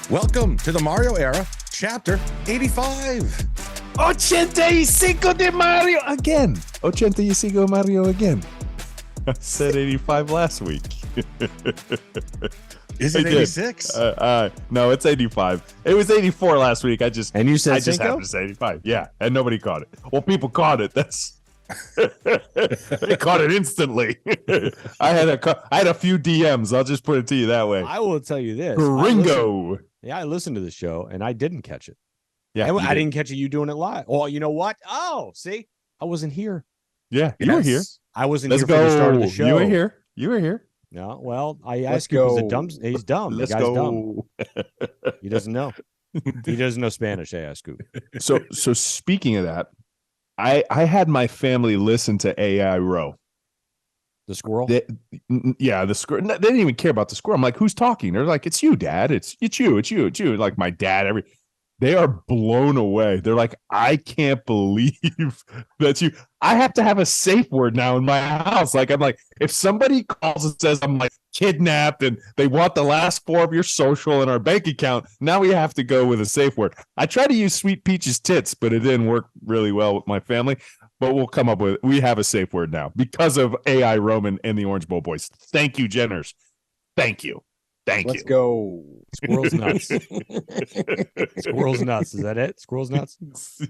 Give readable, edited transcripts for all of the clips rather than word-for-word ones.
Welcome to the Mario era, chapter 85. 85 de Mario again. 85 Mario again. I said 85 last week. Is it 86? No, it's 85. It was 84 last week. I just you said I just happened to say 85. Yeah, and nobody caught it. Well, people caught it. They caught it instantly. I had a few DMs. I'll just put it to you that way. I will tell you this. Ringo. I listened to the show and I didn't catch it. Yeah, I didn't catch it. You doing it live? Oh, you know what? Oh, see, I wasn't here. Yeah, you were here. I wasn't here for the start of the show. You were here. You were here. No, well, I asked you because he's dumb. Let's the guy's go. dumb. He doesn't know. He doesn't know Spanish. I ask you. So speaking of that, I had my family listen to AI Row. The squirrel? The squirrel. They didn't even care about the squirrel. I'm like, who's talking? They're like, it's you, Dad. It's you. Like my dad. They are blown away. They're like, I can't believe that you. I have to have a safe word now in my house. Like, I'm like, if somebody calls and says I'm like kidnapped and they want the last four of your social and our bank account, now we have to go with a safe word. I tried to use Sweet Peach's tits, but it didn't work really well with my family. But we'll come up with it. We have a safe word now because of AI Roman and the Orange Bowl boys. Thank you, Jenners. Thank you. Let's go. Squirrel's nuts. Squirrel's nuts. Is that it? Squirrel's nuts?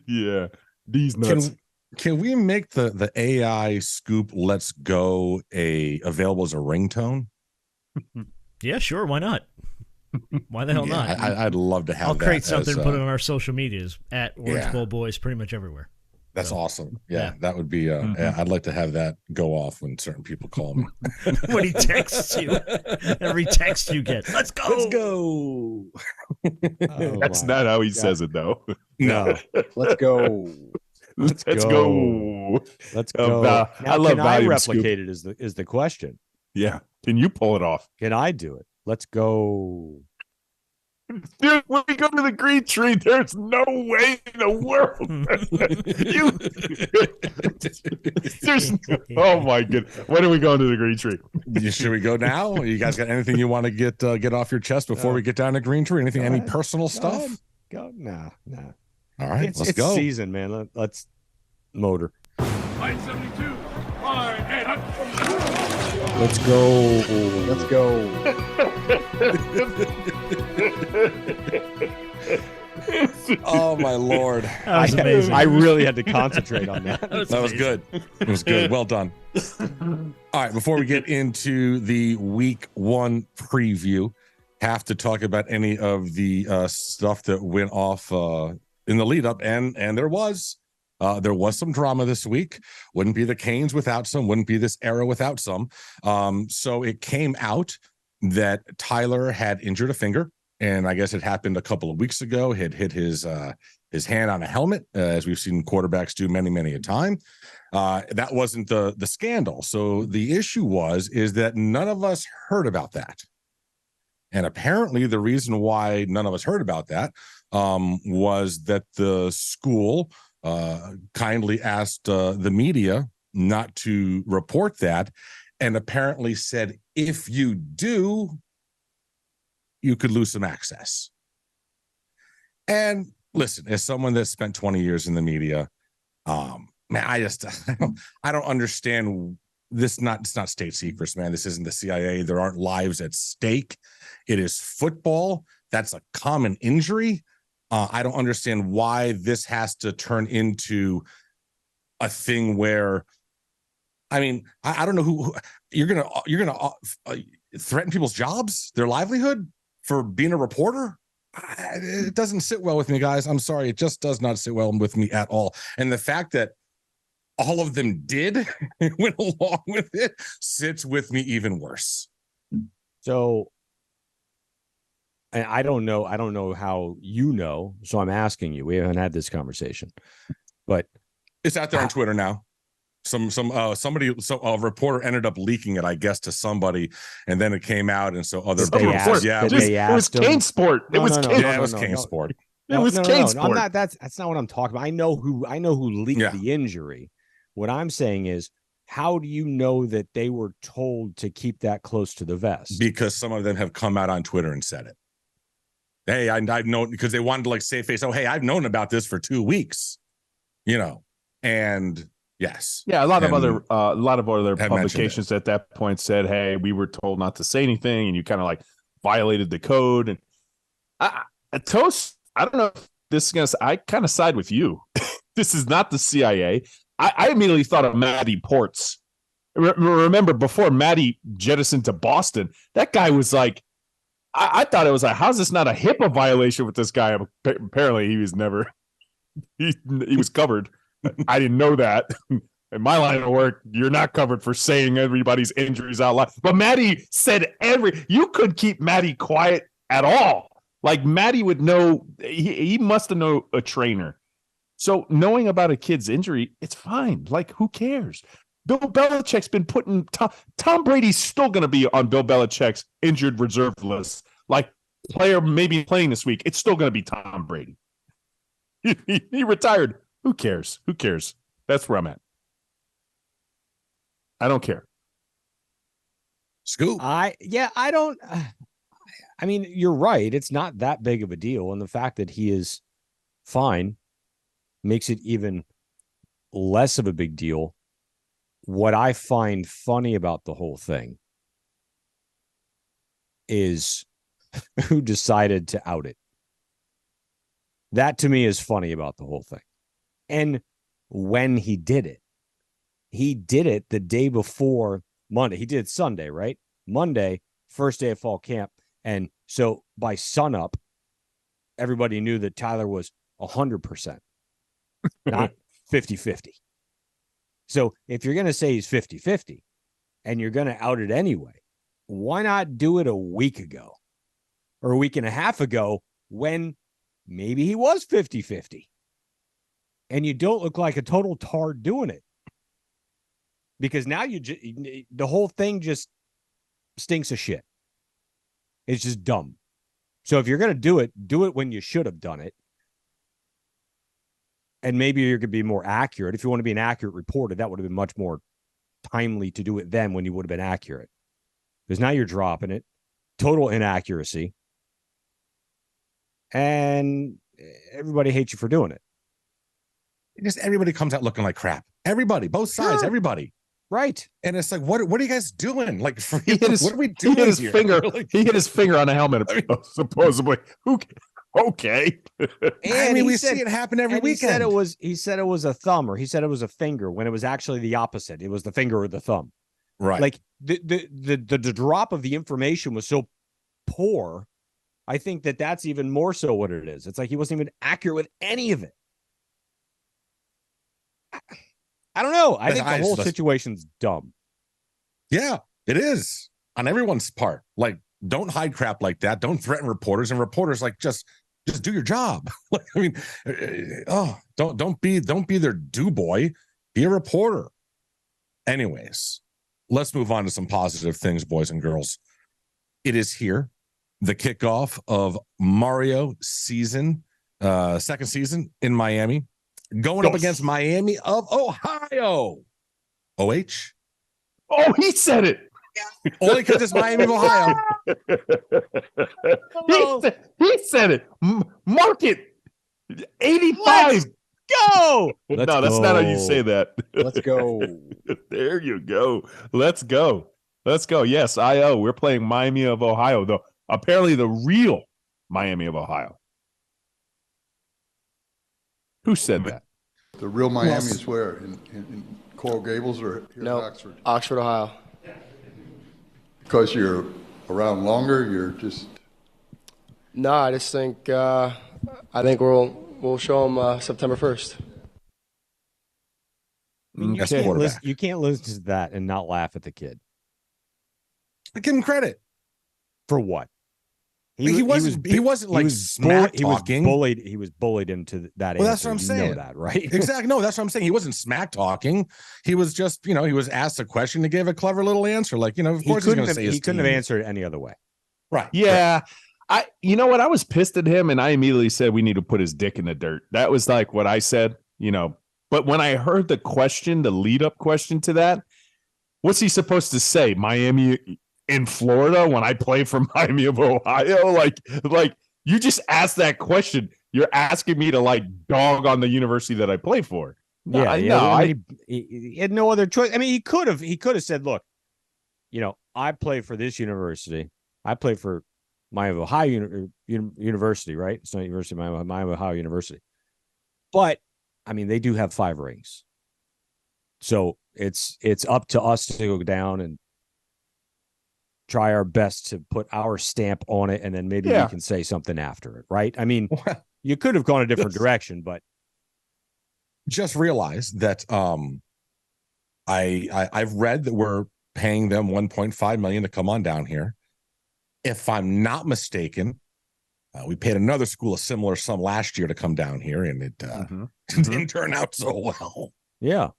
Yeah. These nuts. Can we make the AI scoop let's go available as a ringtone? Yeah, sure. Why not? Why the hell not? I'd love to have I'll that. create something and put it on our social medias at Orange Bowl Boys pretty much everywhere. That's awesome. Yeah, that would be. I'd like to have that go off when certain people call me. When he texts you, every text you get, let's go. Let's go. That's not how he says it, though. No. Let's go. Let's go. Let's go. Now, I love can I volume replicate scoop. it is the question. Yeah. Can you pull it off? Can I do it? Let's go. Dude, when we go to the Greentree, there's no way in the world. Oh my goodness. When are we going to the Greentree? Should we go now? You guys got anything you want to get off your chest before we get down to Greentree? Anything? Any personal stuff? Go. Nah. All right, let's go. It's season, man. Let's motor. 572. Let's go. Let's go. Oh my Lord. That was amazing. I really had to concentrate on that. That was good. It was good. Well done. All right, before we get into the week one preview, have to talk about any of the stuff that went off in the lead up, and there was some drama this week. Wouldn't be the Canes without some, wouldn't be this era without some. So it came out that Tyler had injured a finger, and I guess it happened a couple of weeks ago. He had hit his hand on a helmet, as we've seen quarterbacks do many a time. That wasn't the scandal. So the issue is that none of us heard about that. And apparently the reason why none of us heard about that was that the school kindly asked the media not to report that, and apparently said, if you do, you could lose some access. And listen, as someone that spent 20 years in the media, man, I don't understand this. It's not state secrets, man. This isn't the CIA. There aren't lives at stake. It is football. That's a common injury. I don't understand why this has to turn into a thing where, I mean, I don't know who you're gonna threaten people's jobs, their livelihood for being a reporter. It doesn't sit well with me, guys. I'm sorry, it just does not sit well with me at all. And the fact that all of them went along with it sits with me even worse. So. And I don't know how you know, so I'm asking you. We haven't had this conversation, but it's out there on Twitter now. A reporter ended up leaking it, I guess, to somebody, and then it came out, and so other people said, yeah, it was Kane Sport. It was Kane Sport. It was Kane Sport. That's not what I'm talking about. I know who leaked the injury. What I'm saying is, how do you know that they were told to keep that close to the vest? Because some of them have come out on Twitter and said it. Hey, I've known, because they wanted to like say face. Oh, hey, I've known about this for 2 weeks, and yes. Yeah, a lot of other had mentioned publications at that point said, "Hey, we were told not to say anything, and you kind of like violated the code." And Toast, I don't know if this is gonna. I kind of side with you. This is not the CIA. I immediately thought of Matty Ports. Remember before Matty jettisoned to Boston, that guy was like, I thought it was like, how's this not a HIPAA violation with this guy? Apparently, he was never. He was covered. I didn't know that. In my line of work, you're not covered for saying everybody's injuries out loud. But Matty said you could keep Matty quiet at all. Like Matty would know, he must have known a trainer. So knowing about a kid's injury, it's fine. Like, who cares? Bill Belichick's been putting Tom Brady's still going to be on Bill Belichick's injured reserve list. Like, player maybe playing this week, it's still going to be Tom Brady. He retired. Who cares? Who cares? That's where I'm at. I don't care. Scoop. I don't. I mean, you're right. It's not that big of a deal. And the fact that he is fine makes it even less of a big deal. What I find funny about the whole thing is who decided to out it. That to me is funny about the whole thing. And when he did it the day before Monday. He did it Sunday, right? Monday, first day of fall camp. And so by sunup, everybody knew that Tyler was 100%, not 50-50. So if you're going to say he's 50-50 and you're going to out it anyway, why not do it a week ago or a week and a half ago when maybe he was 50-50 and you don't look like a total tard doing it? Because now the whole thing just stinks of shit. It's just dumb. So if you're going to do it when you should have done it. And maybe you're going to be more accurate. If you want to be an accurate reporter, that would have been much more timely to do it then when you would have been accurate. Because now you're dropping it. Total inaccuracy. And everybody hates you for doing it. Just everybody comes out looking like crap. Everybody, both sides, everybody. Right. And it's like, what are you guys doing? Like, what are we He doing hit his here? finger. He hit his finger on a helmet, supposedly. Okay. And we see it happen every weekend. He said it was a thumb, or he said it was a finger, when it was actually the opposite. It was the finger or the thumb. Right. Like the drop of the information was so poor. I think that's even more so what it is. It's like he wasn't even accurate with any of it. I don't know. I think the whole situation's dumb. Yeah, it is on everyone's part. Like, don't hide crap like that. Don't threaten reporters. And reporters, like, just do your job. Like, I mean, don't be their do boy. Be a reporter. Anyways, let's move on to some positive things, boys and girls. It is here, the kickoff of Mario season, second season in Miami. Going up against Miami of Ohio. OH? Oh, he said it. Only because it's Miami of Ohio. He said it. Mark it. 85. Let's go. No, that's not how you say that. Let's go. There you go. Let's go. Yes, IO. We're playing Miami of Ohio, though. Apparently the real Miami of Ohio. Who said that? The real Miami is where? In Coral Gables or here in Oxford? Oxford, Ohio. Because you're around longer, you're just... No, I just think we'll show them September 1st. You can't listen to that and not laugh at the kid. I give him credit. For what? He wasn't like smack talking. He was bullied into that. Well, that's what I'm saying. You know that, right? Exactly. No, that's what I'm saying. He wasn't smack talking. He was just, he was asked a question and gave a clever little answer. Like, of course he's going to say his he couldn't have answered it any other way. Right. Yeah. Right. You know what? I was pissed at him, and I immediately said we need to put his dick in the dirt. That was like what I said, But when I heard the question, the lead up question to that, what's he supposed to say? Miami in Florida when I play for Miami of Ohio? Like You just asked that question. You're asking me to like dog on the university that I play for. Yeah, I mean, he had no other choice. I mean, he could have said, look, I play for this university. I play for Miami Ohio University, right? It's not University of Miami Ohio University. But I mean, they do have 5 rings. So it's up to us to go down and try our best to put our stamp on it, and then maybe we can say something after it, right? I mean, you could have gone a different direction, but just realize that I've read that we're paying them $1.5 million to come on down here. If I'm not mistaken, we paid another school a similar sum last year to come down here, and it didn't turn out so well. Yeah,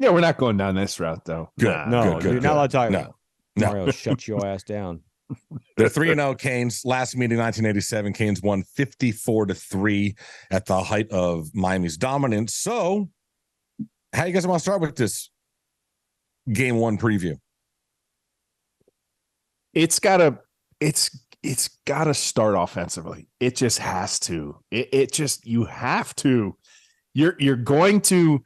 we're not going down this route though. Good, no, good, you're not allowed to talk about it. No. Mario, shut your ass down. They're 3-0 Canes. Last meeting, 1987, Canes won 54-3 at the height of Miami's dominance. So, how you guys want to start with this game 1 preview? It's gotta start offensively. It just has to. You have to. You're going to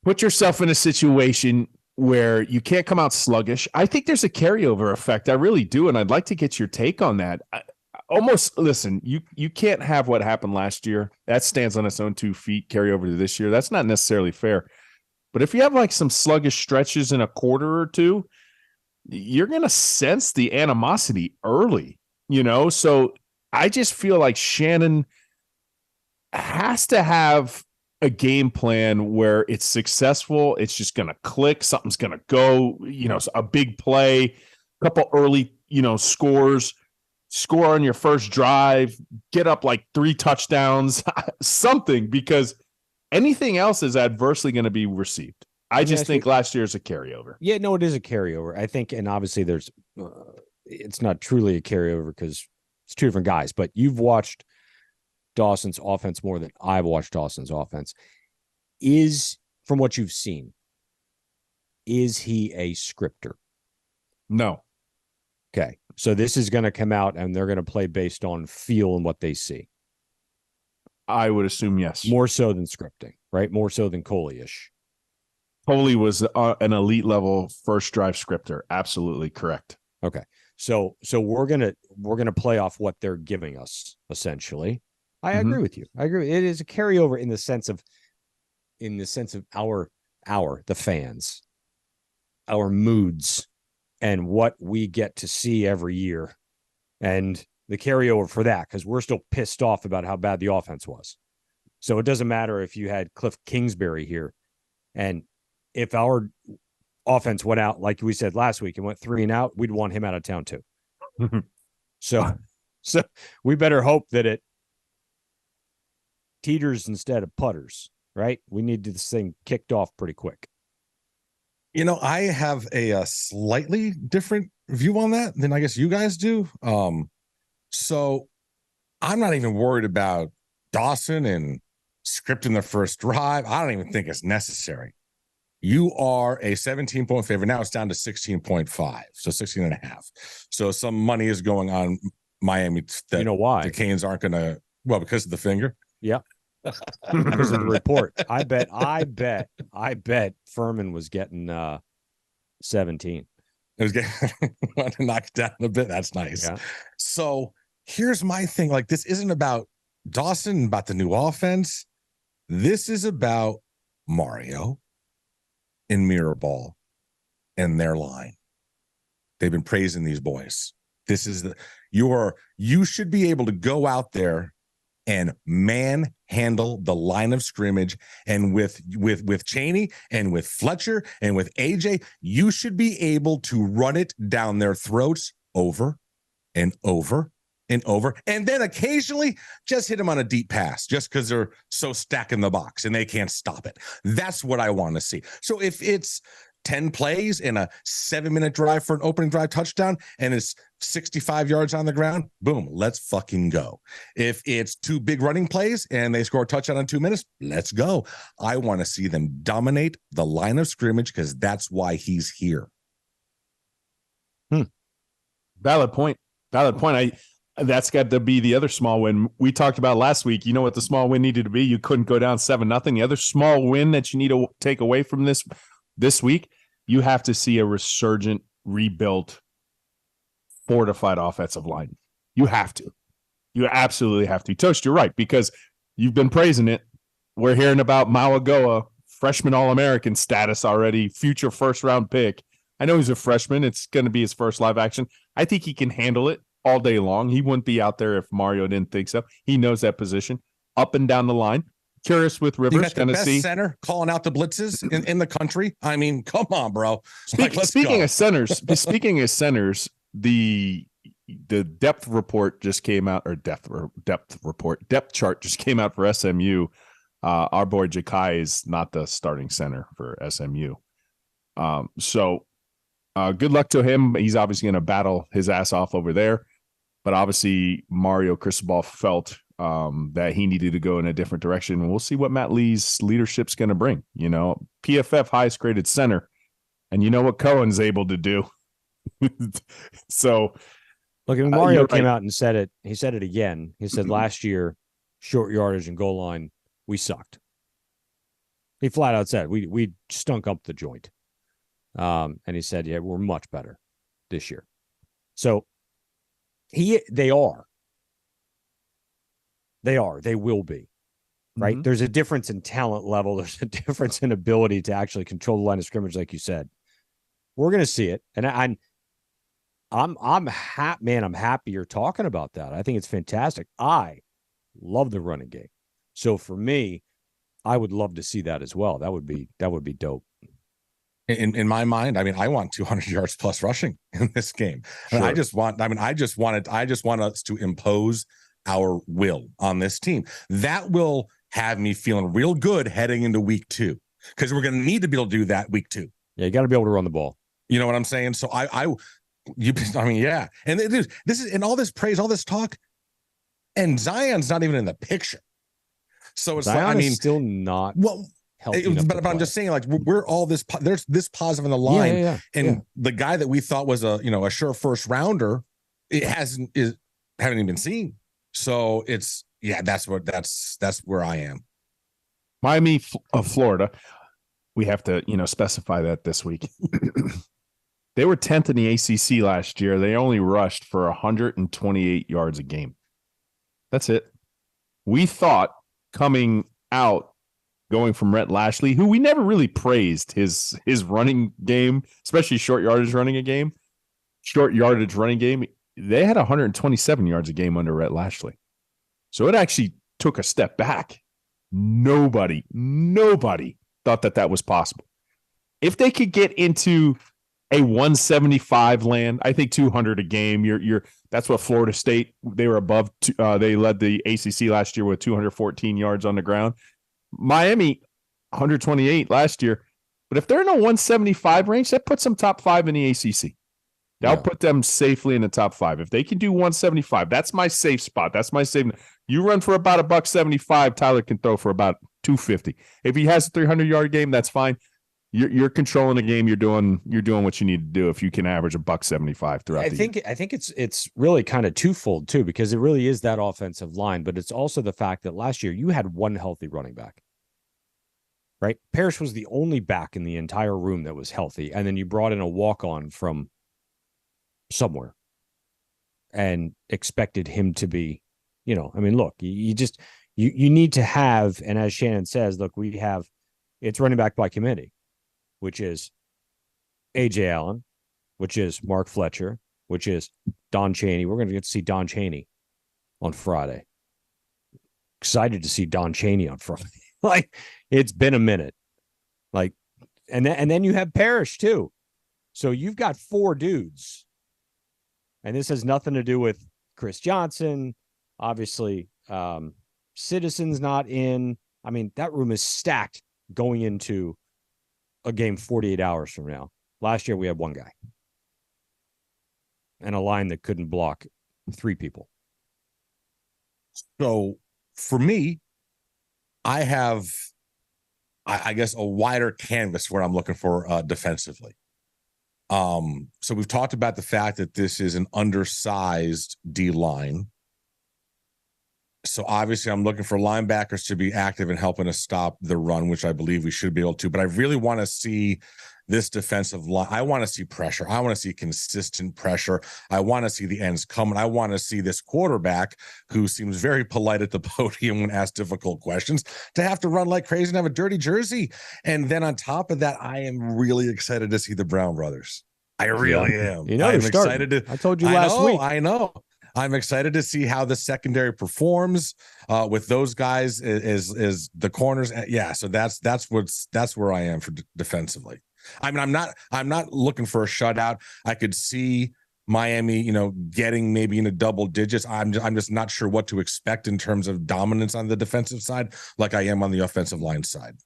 put yourself in a situation where you can't come out sluggish. I think there's a carryover effect. I really do. And I'd like to get your take on that. Listen, you can't have what happened last year. That stands on its own 2 feet, carry over to this year. That's not necessarily fair. But if you have like some sluggish stretches in a quarter or two, you're going to sense the animosity early, So I just feel like Shannon has to have a game plan where it's successful. It's just going to click. Something's going to go, a big play, a couple early, scores, score on your first drive, get up like 3 touchdowns, something, because anything else is adversely going to be received. I just think last year is a carryover. Yeah, no, it is a carryover. I think, and obviously there's, it's not truly a carryover because it's 2 different guys, but you've watched Dawson's offense more than I've watched Dawson's offense. From what you've seen, is he a scripter? No. Okay. So this is going to come out and they're going to play based on feel and what they see. I would assume yes. More so than scripting, right? More so than Coley-ish. Coley was an elite level first drive scripter. Absolutely correct. Okay. So we're gonna play off what they're giving us, essentially. I agree with you. I agree. It is a carryover in the sense of the fans, our moods, and what we get to see every year, and the carryover for that, because we're still pissed off about how bad the offense was. So it doesn't matter if you had Cliff Kingsbury here, and if our offense went out, like we said last week, and went 3 and out, we'd want him out of town too. So we better hope that it teeters instead of putters, right? We need this thing kicked off pretty quick. I have a slightly different view on that than I guess you guys do. So I'm not even worried about Dawson and scripting the first drive. I don't even think it's necessary. You are a 17-point favorite. Now it's down to 16.5, so 16 and a half. So some money is going on Miami. That why? The Canes aren't going to, because of the finger. Yeah. Because of the report. I bet Furman was getting 17. It was getting to knock it down a bit. That's nice. Yeah. So here's my thing. Like, this isn't about Dawson, about the new offense. This is about Mario and Mirrorball and their line. They've been praising these boys. This is you should be able to go out there and manhandle the line of scrimmage. And with Chaney and with Fletcher and with AJ, you should be able to run it down their throats over and over and over. And then occasionally just hit them on a deep pass just because they're so stacking the box and they can't stop it. That's what I want to see. So if it's 10 plays and a 7-minute drive for an opening drive touchdown and it's 65 yards on the ground, boom, let's fucking go. If it's 2 big running plays and they score a touchdown in 2 minutes, let's go. I want to see them dominate the line of scrimmage because that's why he's here. Valid point. That's got to be the other small win we talked about last week. You know what the small win needed to be? You couldn't go down 7-0. The other small win that you need to take away from this week, you have to see a resurgent, rebuilt, fortified offensive line. You have to. You absolutely have to. Toast, you're right, because you've been praising it. We're hearing about Mauagoa, freshman All-American status already, future first-round pick. I know he's a freshman. It's going to be his first live action. I think he can handle it all day long. He wouldn't be out there if Mario didn't think so. He knows that position up and down the line. Curious with Rivers. You got the best center calling out the blitzes in the country. I mean, come on, bro. Speaking of centers, the depth report just came out, or depth chart just came out for SMU. Our boy Jakai is not the starting center for SMU. So good luck to him. He's obviously going to battle his ass off over there. But obviously, Mario Cristobal felt that he needed to go in a different direction. And we'll see what Matt Lee's leadership's going to bring. You know, PFF highest graded center. And you know what Cohen's able to do. So, look, Mario came out and said it. He said it again. He said last year, short yardage and goal line, we sucked. He flat out said we stunk up the joint. And he said, yeah, we're much better this year. So they will be, right? Mm-hmm. There's a difference in talent level. There's a difference in ability to actually control the line of scrimmage, like you said. We're going to see it. And I'm happy you're talking about that. I think it's fantastic. I love the running game. So for me, I would love to see that as well. That would be dope. In my mind, I mean, I want 200 yards plus rushing in this game. Sure. I just want us to impose our will on this team. That will have me feeling real good heading into week 2, because we're going to need to be able to do that week 2. Yeah, you got to be able to run the ball. You know what I'm saying? So I mean, yeah. And this is, and all this praise, all this talk, and Zion's not even in the picture. So it's Zion like, I mean, still not healthy. But I'm just saying, like, we're all this. There's this positive on the line, and the guy that we thought was a sure first rounder, haven't even been seen. So it's that's where I am. Miami of Florida. We have to specify that this week. They were 10th in the ACC last year. They only rushed for 128 yards a game. That's it. We thought coming out, going from Rhett Lashley, who we never really praised his running game, especially short yardage running game. They had 127 yards a game under Rhett Lashley. So it actually took a step back. Nobody thought that was possible. If they could get into a 175 land, I think 200 a game. That's what Florida State, they were above. They led the ACC last year with 214 yards on the ground. Miami, 128 last year. But if they're in a 175 range, that puts them top 5 in the ACC. That'll put them safely in the top 5. If they can do 175, that's my safe spot. That's my safe. You run for about $175, Tyler can throw for about 250. If he has a 300-yard game, that's fine. You're controlling the game. You're doing what you need to do if you can average $175 throughout the year. I think it's really kind of twofold too, because it really is that offensive line, but it's also the fact that last year you had one healthy running back. Right? Parrish was the only back in the entire room that was healthy, and then you brought in a walk-on from somewhere and expected him to be, I mean, look, you need to have, and as Shannon says, look, it's running back by committee, which is A.J. Allen, which is Mark Fletcher, which is Don Chaney. We're going to get to see Don Chaney on Friday. Excited to see Don Chaney on Friday. Like, it's been a minute. Like, and then you have Parrish too. So you've got 4 dudes. And this has nothing to do with Chris Johnson. Obviously, Citizen's not in. I mean, that room is stacked going into a game 48 hours from now. Last year, we had one guy and a line that couldn't block 3 people. So for me, I have, I guess, a wider canvas where I'm looking for defensively. So we've talked about the fact that this is an undersized D line. So obviously I'm looking for linebackers to be active in helping us stop the run, which I believe we should be able to. But I really want to see this defensive line. I want to see pressure. I want to see consistent pressure. I want to see the ends coming. I want to see this quarterback, who seems very polite at the podium when asked difficult questions, to have to run like crazy and have a dirty jersey. And then on top of that, I am really excited to see the Brown brothers. I really am. You know, I'm excited to. I told you last week. I know. I'm excited to see how the secondary performs with those guys is the corners. Yeah, so that's where I am for defensively. I mean, I'm not looking for a shutout. I could see Miami, getting maybe into double digits. I'm just not sure what to expect in terms of dominance on the defensive side, like I am on the offensive line side.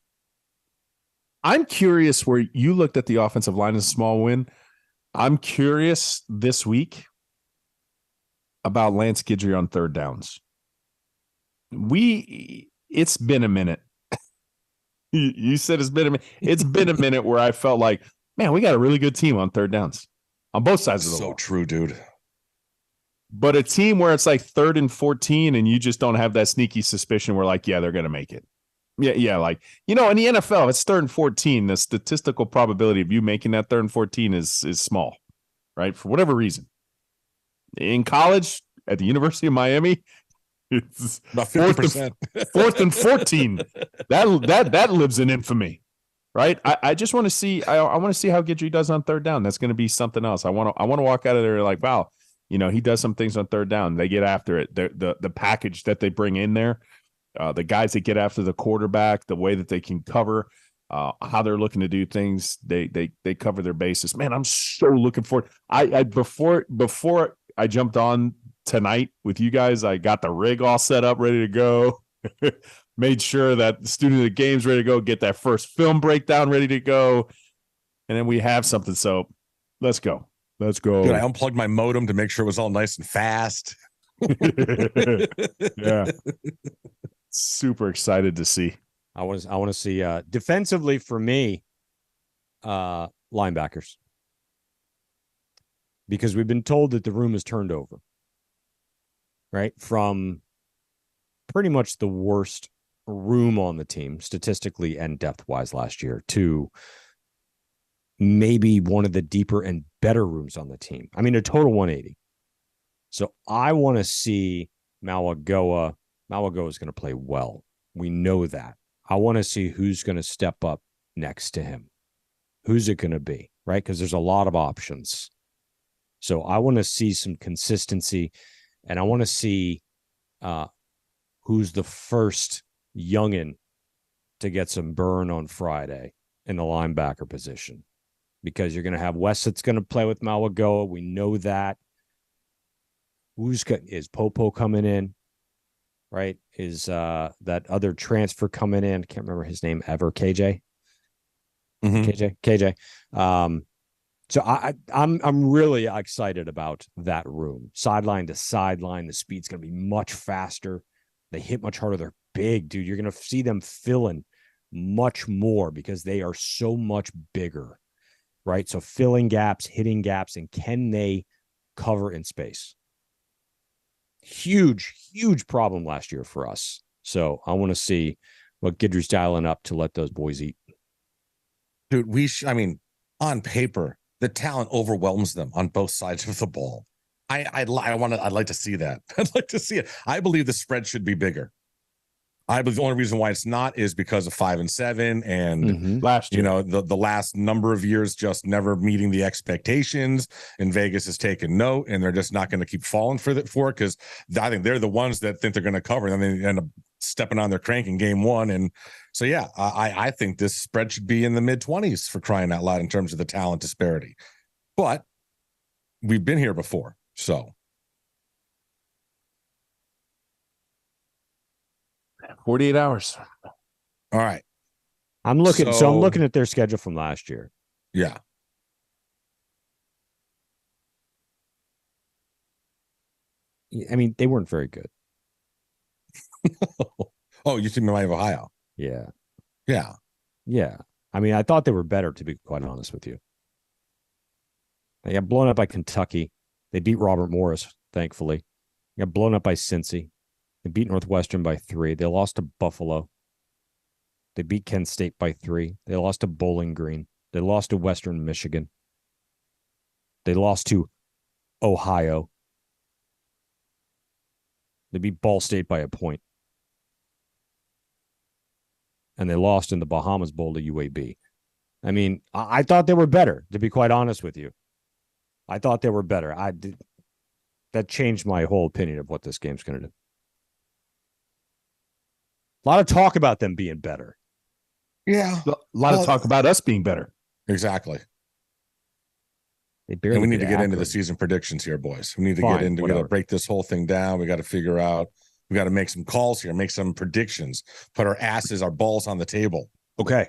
I'm curious where you looked at the offensive line as a small win. I'm curious this week about Lance Guidry on third downs. It's been a minute. You said it's been a minute. It's been a minute where I felt like, man, we got a really good team on third downs on both sides of the ball. So true, dude. But a team where it's like 3rd and 14 and you just don't have that sneaky suspicion where like, yeah, they're going to make it. Yeah. Like, in the NFL, it's 3rd and 14. The statistical probability of you making that 3rd and 14 is small, right? For whatever reason. In college, at the University of Miami, it's about 50%. 4th and 14. That lives in infamy, right? I just want to see. I want to see how Guidry does on third down. That's going to be something else. I want to walk out of there like, wow, he does some things on third down. They get after it. The package that they bring in there, the guys that get after the quarterback, the way that they can cover. How they're looking to do things, they cover their bases. Man, I'm so looking forward. Before I jumped on tonight with you guys, I got the rig all set up, ready to go. Made sure that the student of the game's ready to go. Get that first film breakdown ready to go, and then we have something. So let's go. Dude, I unplugged my modem to make sure it was all nice and fast. Yeah, super excited to see. I want to see defensively for me, linebackers, because we've been told that the room is turned over, right? From pretty much the worst room on the team statistically and depth wise last year to maybe one of the deeper and better rooms on the team. I mean, a total 180. So I want to see Malagoa. Malagoa is going to play well. We know that. I want to see who's going to step up next to him. Who's it going to be, right? Because there's a lot of options. So I want to see some consistency, and I want to see who's the first youngin to get some burn on Friday in the linebacker position, because you're going to have Wes that's going to play with Malagoa. We know that. Is Popo coming in? Right? Is that other transfer coming in? I can't remember his name ever. KJ. Mm-hmm. KJ. So I'm really excited about that room. Sideline to sideline, the speed's going to be much faster. They hit much harder. They're big, dude. You're going to see them filling much more because they are so much bigger, right? So filling gaps, hitting gaps, and can they cover in space? Huge problem last year for us. So I want to see what Guidry's dialing up to let those boys eat. Dude, on paper, the talent overwhelms them on both sides of the ball. I'd like to see that. I'd like to see it. I believe the spread should be bigger. I believe the only reason why it's not is because of 5 and 7 and last year, the last number of years just never meeting the expectations, and Vegas has taken note, and they're just not going to keep falling for it because I think they're the ones that think they're going to cover, and then they end up stepping on their crank in game one. And so, yeah, I think this spread should be in the mid-20s for crying out loud in terms of the talent disparity. But we've been here before, so. 48 hours. All right. I'm looking at their schedule from last year. Yeah. I mean, they weren't very good. Oh, you think Miami of Ohio? Yeah. Yeah. Yeah. I mean, I thought they were better, to be quite honest with you. They got blown up by Kentucky. They beat Robert Morris, thankfully. They got blown up by Cincy. They beat Northwestern by 3. They lost to Buffalo. They beat Kent State by 3. They lost to Bowling Green. They lost to Western Michigan. They lost to Ohio. They beat Ball State by a point. And they lost in the Bahamas Bowl to UAB. I mean, I thought they were better, to be quite honest with you. I thought they were better. That changed my whole opinion of what this game's going to do. A lot of talk about them being better. Yeah. A lot of talk about us being better. Exactly. They barely And we need to beat get into the Akron. season predictions here, boys. We need to Fine, get into, we got whatever. to break this whole thing down. We got to figure out, we got to make some calls here, make some predictions, put our asses, our balls on the table. Okay.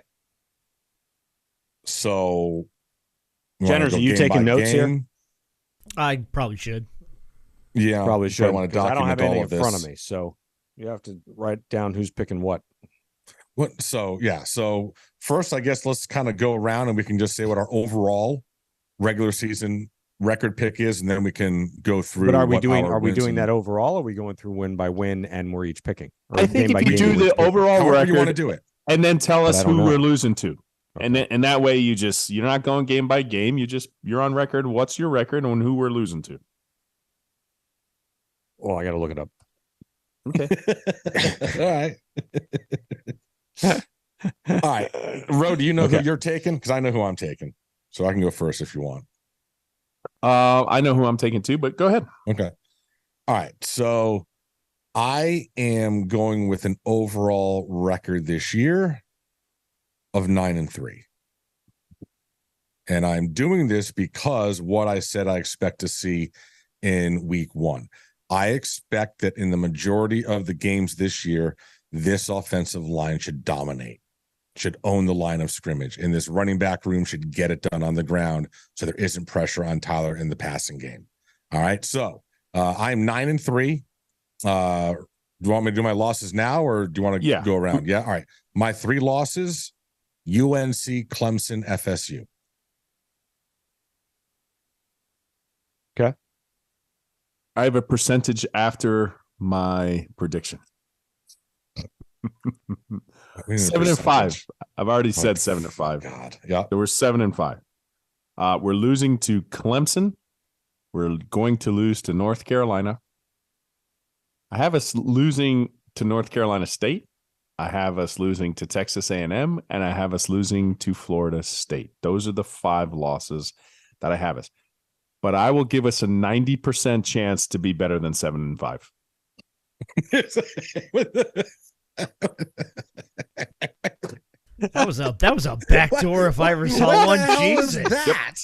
So, you wanna Jenners, go are you game taking by notes here? game? I probably should. Yeah. Probably should. want to 'Cause I don't have document all anything of in this. front of me. So you have to write down who's picking what. What? So, yeah. So, first, I guess let's kind of go around and we can just say what our overall regular season record pick is, and then we can go through. But are we what doing our wins that and overall? Or are we going through win by win and we're each picking? Or I think game by if you game do we're the each picking? overall however you want to record do it. and then tell But us I don't who know. we're losing to. Okay. And that way you're not going game by game. You're on record. What's your record on who we're losing to? Well, I got to look it up. Okay. All right. Ro, do you know Okay. who you're taking? Because I know who I'm taking. So I can go first if you want. I know who I'm taking too, but go ahead. Okay. All right. So I am going with an overall record this year of 9-3. And I'm doing this because what I said I expect to see in week 1. I expect that in the majority of the games this year, this offensive line should dominate, should own the line of scrimmage, and this running back room should get it done on the ground so there isn't pressure on Tyler in the passing game. All right. So I'm 9-3. Do you want me to do my losses now or do you want to go around? Yeah. All right. My 3 losses: UNC, Clemson, FSU. I have a percentage after my prediction. 7-5. I've already said 7-5. God. Yeah. So we're 7-5. We're losing to Clemson. We're going to lose to North Carolina. I have us losing to North Carolina State. I have us losing to Texas A&M, and I have us losing to Florida State. Those are the 5 losses that I have us. But I will give us a 90% chance to be better than 7-5. That was a backdoor if I ever saw one. Jesus. That?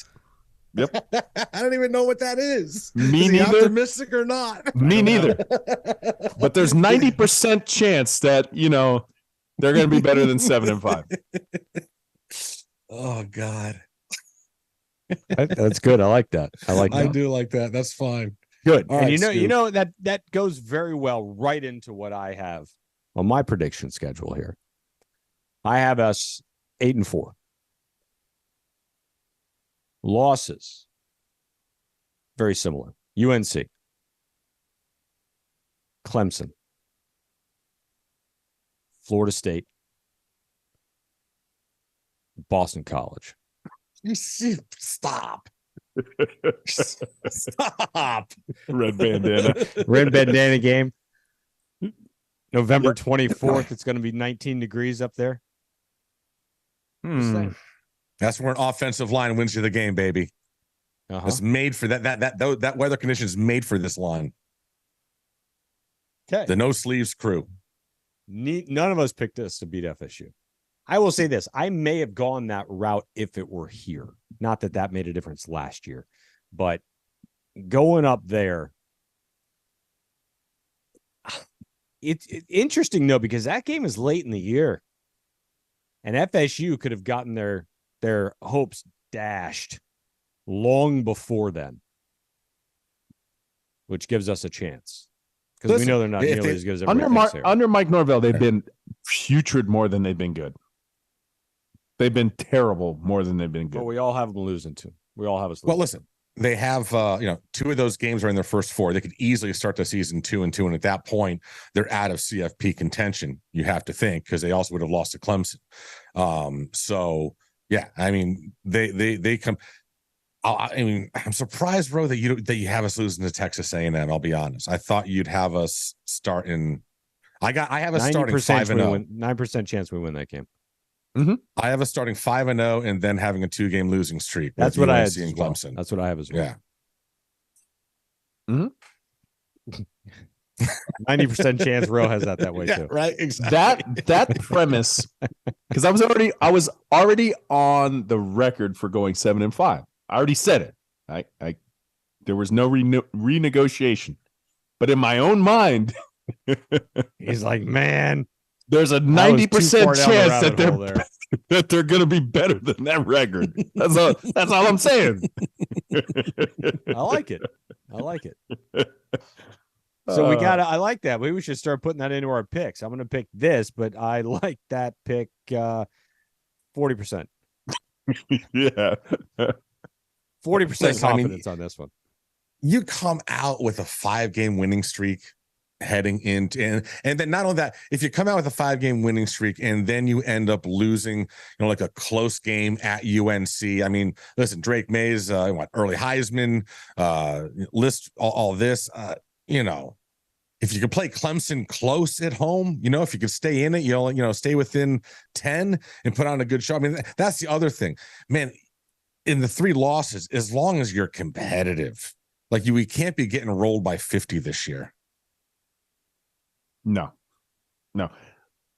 Yep. I don't even know what that is. Me is he neither. optimistic or not? Me neither. But there's 90% chance that, they're going to be better than 7-5. Oh, God. That's good. I like that. I do like that. That's fine. Good. All And right, you Scoop. know that goes very well right into what I have on my prediction schedule here. I have us 8-4. Losses. Very similar. UNC. Clemson. Florida State. Boston College. You see, stop. Stop. Red bandana. Red bandana game. November 24th. It's going to be 19 degrees up there. Just saying. That's where an offensive line wins you the game, baby. Uh-huh. It's made for that weather condition is made for this line. Okay. The no sleeves crew. None of us picked us to beat FSU. I will say this. I may have gone that route if it were here. Not that made a difference last year. But going up there, it's interesting, though, because that game is late in the year. And FSU could have gotten their hopes dashed long before then, which gives us a chance. Because we know they're not nearly as good as everybody thinks they are. Under Mike Norvell, they've been putrid more than they've been good. They've been terrible more than they've been good. But we all have them losing to. We all have us losing. Well, listen, they have two of those games are in their first four. They could easily start the season 2-2, and at that point they're out of CFP contention, you have to think, because they also would have lost to Clemson. So yeah, I mean they come. I mean, I'm surprised, bro, that you have us losing to Texas A&M. I'll be honest. I thought you'd have us starting. I have us starting 5-0. 9% chance we win that game. Mm-hmm. I have us starting 5-0 and then having a 2-game losing streak. That's what I had in Clemson. That's what I have as well. Yeah. Mm-hmm. 90% chance Ro has that way too. Right. Exactly. That premise, because I was already on the record for going 7-5. I already said it. There was no renegotiation, but in my own mind, he's like, man, there's a 90% chance that they're going to be better than that record. That's all I'm saying. I like it. So I like that. Maybe we should start putting that into our picks. I'm going to pick this, but I like that pick 40%. Yeah. 40% confidence on this one. You come out with a 5-game winning streak heading into, and then not only that, if you come out with a 5-game winning streak and then you end up losing, like a close game at UNC. I mean, listen, Drake Mays, early Heisman, list all this, if you could play Clemson close at home, if you could stay in it, stay within 10 and put on a good show. I mean, that's the other thing, man. In the 3 losses, as long as you're competitive, we can't be getting rolled by 50 this year. No.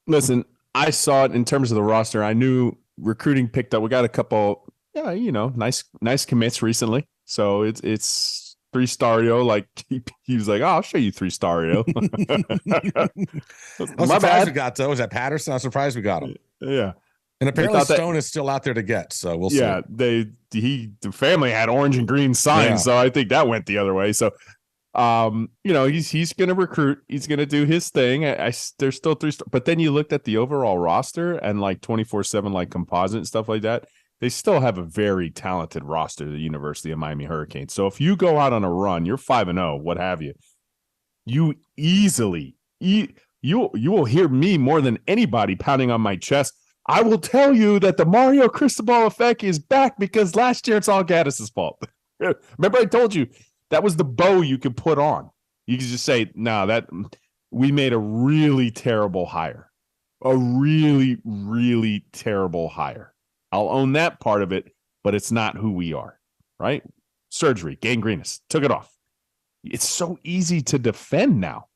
Listen, I saw it in terms of the roster. I knew recruiting picked up. We got a couple, nice commits recently. So it's 3-stario. He was like, oh, I'll show you 3-stario. I'm surprised we got those at Patterson. I'm surprised we got him. Yeah. And apparently Stone is still out there to get, so we'll see. Yeah, the family had orange and green signs, so I think that went the other way. So, he's going to recruit. He's going to do his thing. There's still 3, but then you looked at the overall roster and 24/7 composite and stuff like that. They still have a very talented roster, the University of Miami Hurricanes. So if you go out on a run, you're 5-0, what have you. You easily you will hear me more than anybody pounding on my chest. I will tell you that the Mario Cristobal effect is back because last year it's all Gaddis's fault. Remember I told you that was the bow you could put on. You could just say, no, that we made a really terrible hire. A really, really terrible hire. I'll own that part of it, but it's not who we are, right? Surgery, gangrenous, took it off. It's so easy to defend now,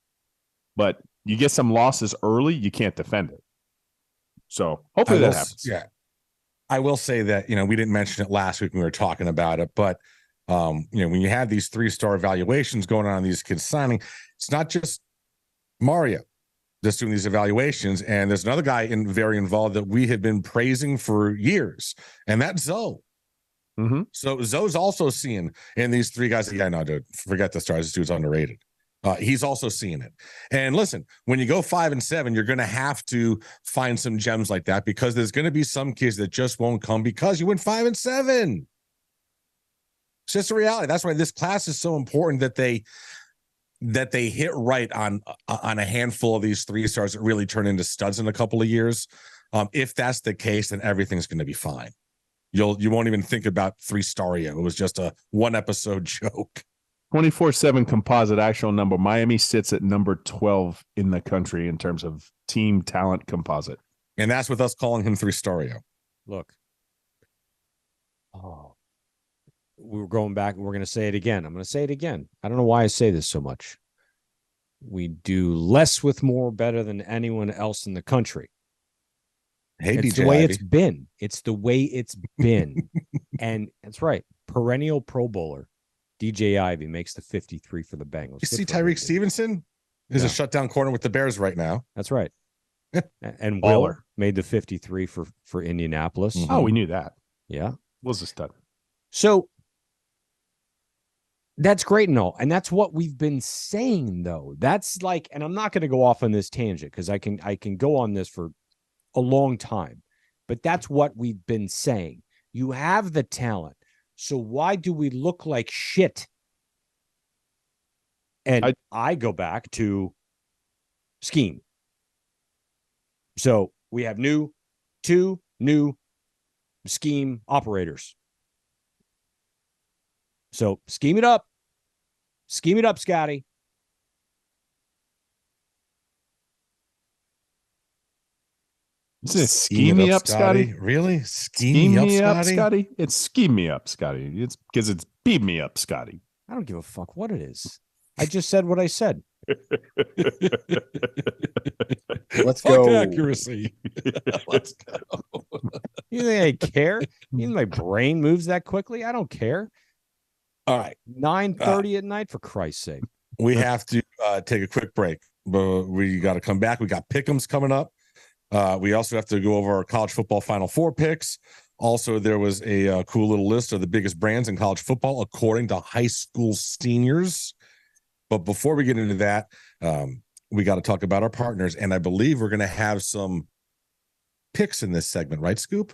but you get some losses early, you can't defend it. So hopefully that happens. Yeah. I will say that, we didn't mention it last week when we were talking about it, but, when you have these 3-star evaluations going on these kids signing, it's not just Mario just doing these evaluations. And there's another guy very involved that we have been praising for years, and that's Zoe. Mm-hmm. So Zoe's also seeing in these 3 guys. Yeah, no, dude, forget the stars. This dude's underrated. He's also seeing it. And listen, when you go 5-7, you're going to have to find some gems like that, because there's going to be some kids that just won't come because you went 5-7. It's just a reality. That's why this class is so important, that they hit right on a handful of these 3-stars that really turn into studs in a couple of years. If that's the case, then everything's going to be fine. You won't even think about 3-stario. It was just a 1-episode joke. 24/7 composite actual number. Miami sits at number 12 in the country in terms of team talent composite. And that's with us calling him 3-stario. Look. We're going back and we're going to say it again. I'm going to say it again. I don't know why I say this so much. We do less with more better than anyone else in the country. Hey, it's DJ the way Ivy. it's been. It's the way it's been. And that's right. Perennial Pro Bowler DJ Ivy makes the 53 for the Bengals. You see Tyreek Stevenson is a shutdown corner with the Bears right now. That's right. And Will made the 53 for Indianapolis. Mm-hmm. Oh, we knew that. Yeah. Was a stud. So that's great and all. And that's what we've been saying, though. That's and I'm not going to go off on this tangent because I can go on this for a long time. But that's what we've been saying. You have the talent. So why do we look like shit? And I go back to scheme. So we have two new scheme operators. So scheme it up. Scheme it up, Scotty. Isn't it scheme me up, Scotty? Really? Scheme me up, Scotty? It's scheme me up, Scotty. It's because it's beat me up, Scotty. I don't give a fuck what it is. I just said what I said. Let's go. Accuracy. Let's go. You think I care? You think my brain moves that quickly? I don't care. All right. 9:30 at night, for Christ's sake. We have to take a quick break, but we got to come back. We got pick'ems coming up. We also have to go over our college football Final Four picks. Also, there was a cool little list of the biggest brands in college football according to high school seniors. But before we get into that, we got to talk about our partners. And I believe we're going to have some picks in this segment, right, Scoop?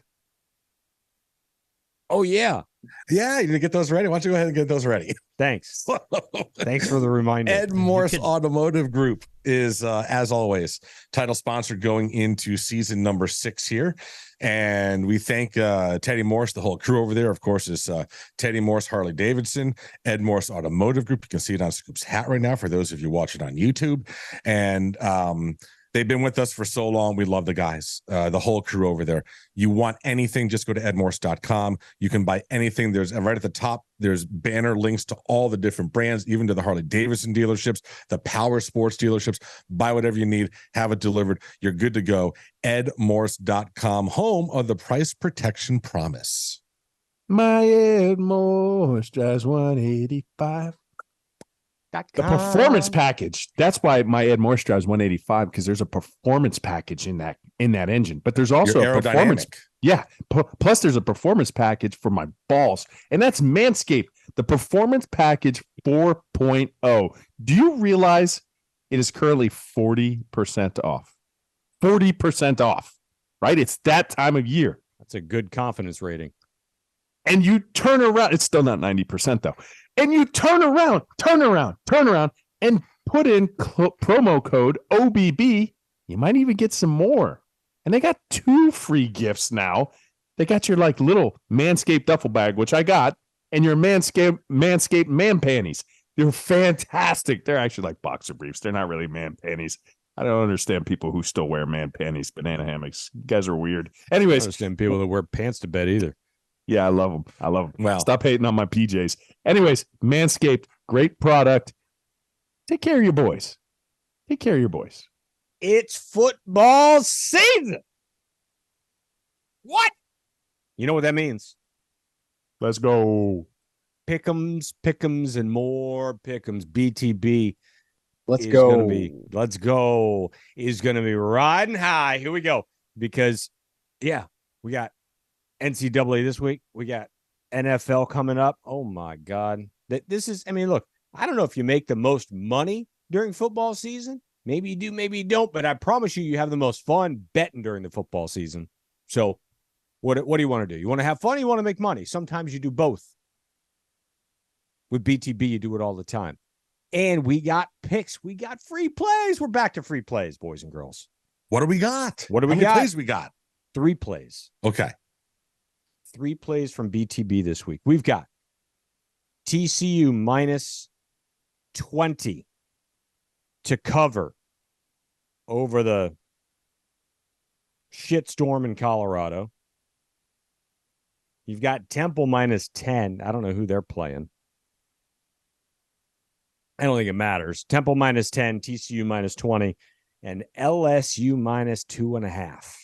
Oh, yeah. Yeah, you need to get those ready. Why don't you go ahead and get those ready? Thanks. Thanks for the reminder. Ed Morse Automotive Group is, as always, title sponsor going into season number 6 here. And we thank Teddy Morse, the whole crew over there. Of course, is Teddy Morse, Harley Davidson, Ed Morse Automotive Group. You can see it on Scoop's hat right now for those of you watching on YouTube. And they've been with us for so long. We love the guys, the whole crew over there. You want anything, just go to edmorse.com. You can buy anything. There's right at the top, there's banner links to all the different brands, even to the Harley Davidson dealerships, the Power Sports dealerships. Buy whatever you need, have it delivered. You're good to go. edmorse.com, home of the price protection promise. My Ed Morse drives 185. The performance package. That's why my Ed Morse drives 185, because there's a performance package in that engine. But there's also a performance. Yeah. Plus, there's a performance package for my balls, and that's Manscaped, the performance package 4.0. Do you realize it is currently 40% off? 40% off, right? It's that time of year. That's a good confidence rating. And you turn around. It's still not 90%, though. And you turn around, and put in promo code OBB. You might even get some more. And they got 2 free gifts now. They got your little Manscaped duffel bag, which I got, and your Manscaped man panties. They're fantastic. They're actually like boxer briefs. They're not really man panties. I don't understand people who still wear man panties, banana hammocks. You guys are weird. Anyways, I don't understand people that wear pants to bed either. Yeah, I love them. Well, stop hating on my PJs. Anyways, Manscaped, great product. Take care of your boys. It's football season. What? You know what that means? Let's go. Pick'ems, and more pick'ems. BTB. Let's go. Is going to be riding high. Here we go. Because, yeah, we got NCAA this week. We got NFL coming up. Oh, my God. This is, look, I don't know if you make the most money during football season. Maybe you do, maybe you don't. But I promise you have the most fun betting during the football season. So what do you want to do? You want to have fun or you want to make money? Sometimes you do both. With BTB, you do it all the time. And we got picks. We got free plays. We're back to free plays, boys and girls. What do we got? How many plays we got? 3 plays. Okay. 3 plays from BTB this week. We've got TCU minus 20 to cover over the shitstorm in Colorado. You've got Temple minus 10. I don't know who they're playing. I don't think it matters. Temple minus 10, TCU minus 20, and LSU minus 2.5.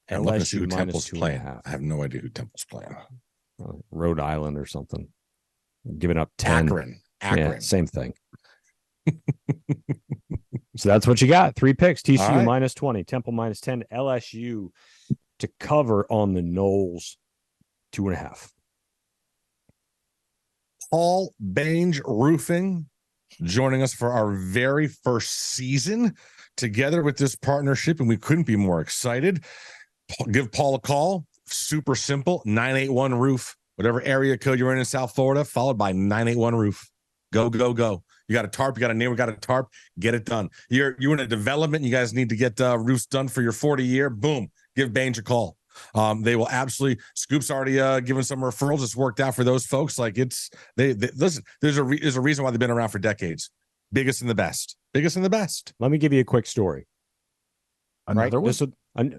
And look to see who LSU Temple's playing. 2.5. I have no idea who Temple's playing. Rhode Island or something. Giving up 10. Akron. Yeah, same thing. So that's what you got. 3 picks. TCU minus 20, Temple minus 10, LSU to cover on the Knowles 2.5. Paul Bange Roofing. joining us for our very first season together with this partnership, and we couldn't be more excited. Give Paul a call. Super simple. 981 Roof. Whatever area code you're in South Florida, followed by 981 Roof. Go, go, go. You got a tarp, you got a neighbor, got a tarp, get it done. You're in a development, you guys need to get roofs done for your 40 year. Boom. Give Baines a call. They will absolutely. Scoop's already given some referrals. It's worked out for those folks. Like they listen. There's a reason why they've been around for decades. Biggest and the best. Biggest and the best. Let me give you a quick story. Another one.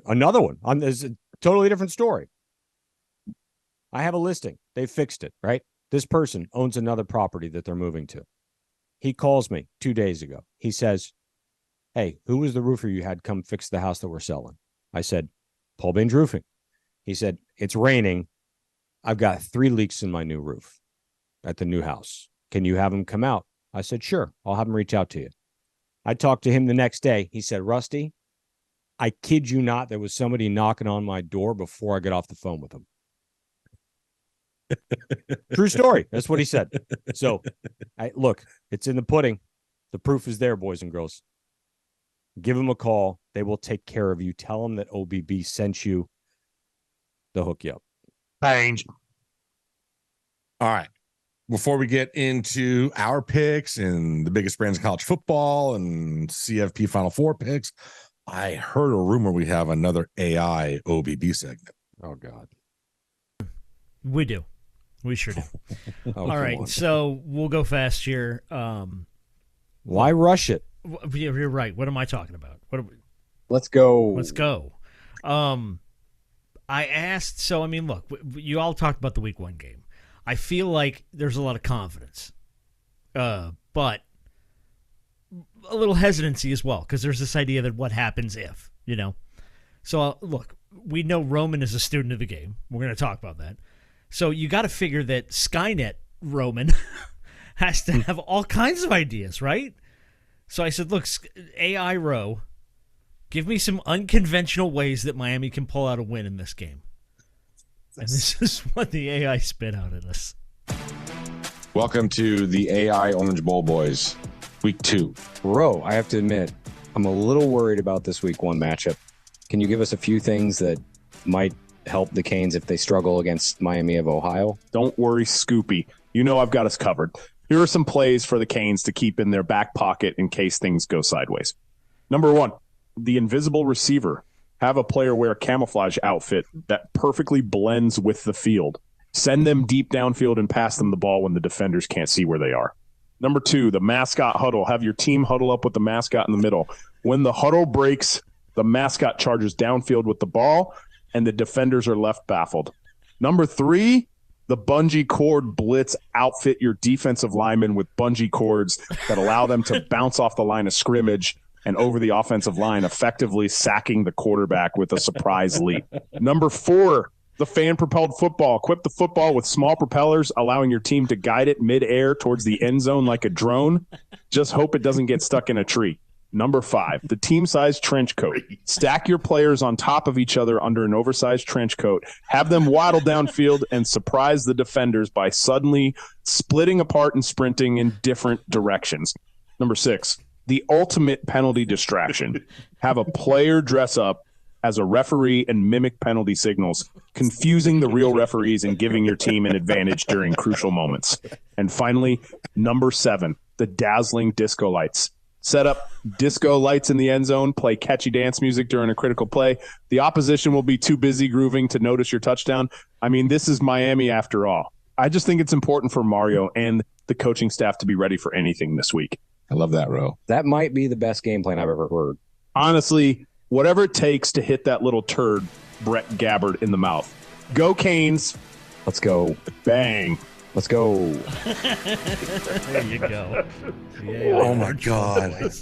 Another one. This is a totally different story. I have a listing. They fixed it. Right. This person owns another property that they're moving to. He calls me 2 days ago. He says, "Hey, who was the roofer you had come fix the house that we're selling?" I said, "Paul Baines Roofing." He said, "It's raining. I've got 3 leaks in my new roof at the new house. Can you have him come out?" I said, "Sure. I'll have him reach out to you." I talked to him the next day. He said, "Rusty, I kid you not, there was somebody knocking on my door before I got off the phone with him." True story. That's what he said. So, look, it's in the pudding. The proof is there, boys and girls. Give them a call. They will take care of you. Tell them that OBB sent you. They'll hook you up. Change. All right. Before we get into our picks and the biggest brands in college football and CFP Final Four picks, I heard a rumor we have another AI OBB segment. Oh, God. We do. We sure do. Oh, all right. on. So we'll go fast here. Why rush it? You're right. What am I talking about? Let's go. Let's go. I asked, so I mean, look, you all talked about the week 1 game. I feel like there's a lot of confidence, but a little hesitancy as well, because there's this idea that what happens if, So, look, we know Roman is a student of the game. We're going to talk about that. So you got to figure that Skynet Roman has to have all kinds of ideas, right? So I said, look, AI Row, give me some unconventional ways that Miami can pull out a win in this game. And this is what the AI spit out at us. Welcome to the AI Orange Bowl, boys. Week 2. Bro, I have to admit, I'm a little worried about this week 1 matchup. Can you give us a few things that might help the Canes if they struggle against Miami of Ohio? Don't worry, Scoopy. You know I've got us covered. Here are some plays for the Canes to keep in their back pocket in case things go sideways. Number 1, the invisible receiver. Have a player wear a camouflage outfit that perfectly blends with the field. Send them deep downfield and pass them the ball when the defenders can't see where they are. Number 2, the mascot huddle. Have your team huddle up with the mascot in the middle. When the huddle breaks, the mascot charges downfield with the ball, and the defenders are left baffled. Number 3, the bungee cord blitz. Outfit your defensive linemen with bungee cords that allow them to bounce off the line of scrimmage and over the offensive line, effectively sacking the quarterback with a surprise leap. Number 4, the fan-propelled football. Equip the football with small propellers, allowing your team to guide it mid-air towards the end zone like a drone. Just hope it doesn't get stuck in a tree. Number 5, the team-sized trench coat. Stack your players on top of each other under an oversized trench coat. Have them waddle downfield and surprise the defenders by suddenly splitting apart and sprinting in different directions. Number 6, the ultimate penalty distraction. Have a player dress up as a referee and mimic penalty signals, confusing the real referees and giving your team an advantage during crucial moments. And finally, number 7, the dazzling disco lights. Set up disco lights in the end zone, play catchy dance music during a critical play. The opposition will be too busy grooving to notice your touchdown. I mean, this is Miami after all. I just think it's important for Mario and the coaching staff to be ready for anything this week. I love that, Ro. That might be the best game plan I've ever heard. Honestly, whatever it takes to hit that little turd, Brett Gabbard, in the mouth. Go Canes. Let's go. Bang. Let's go. There you go. Yeah, Oh, my God.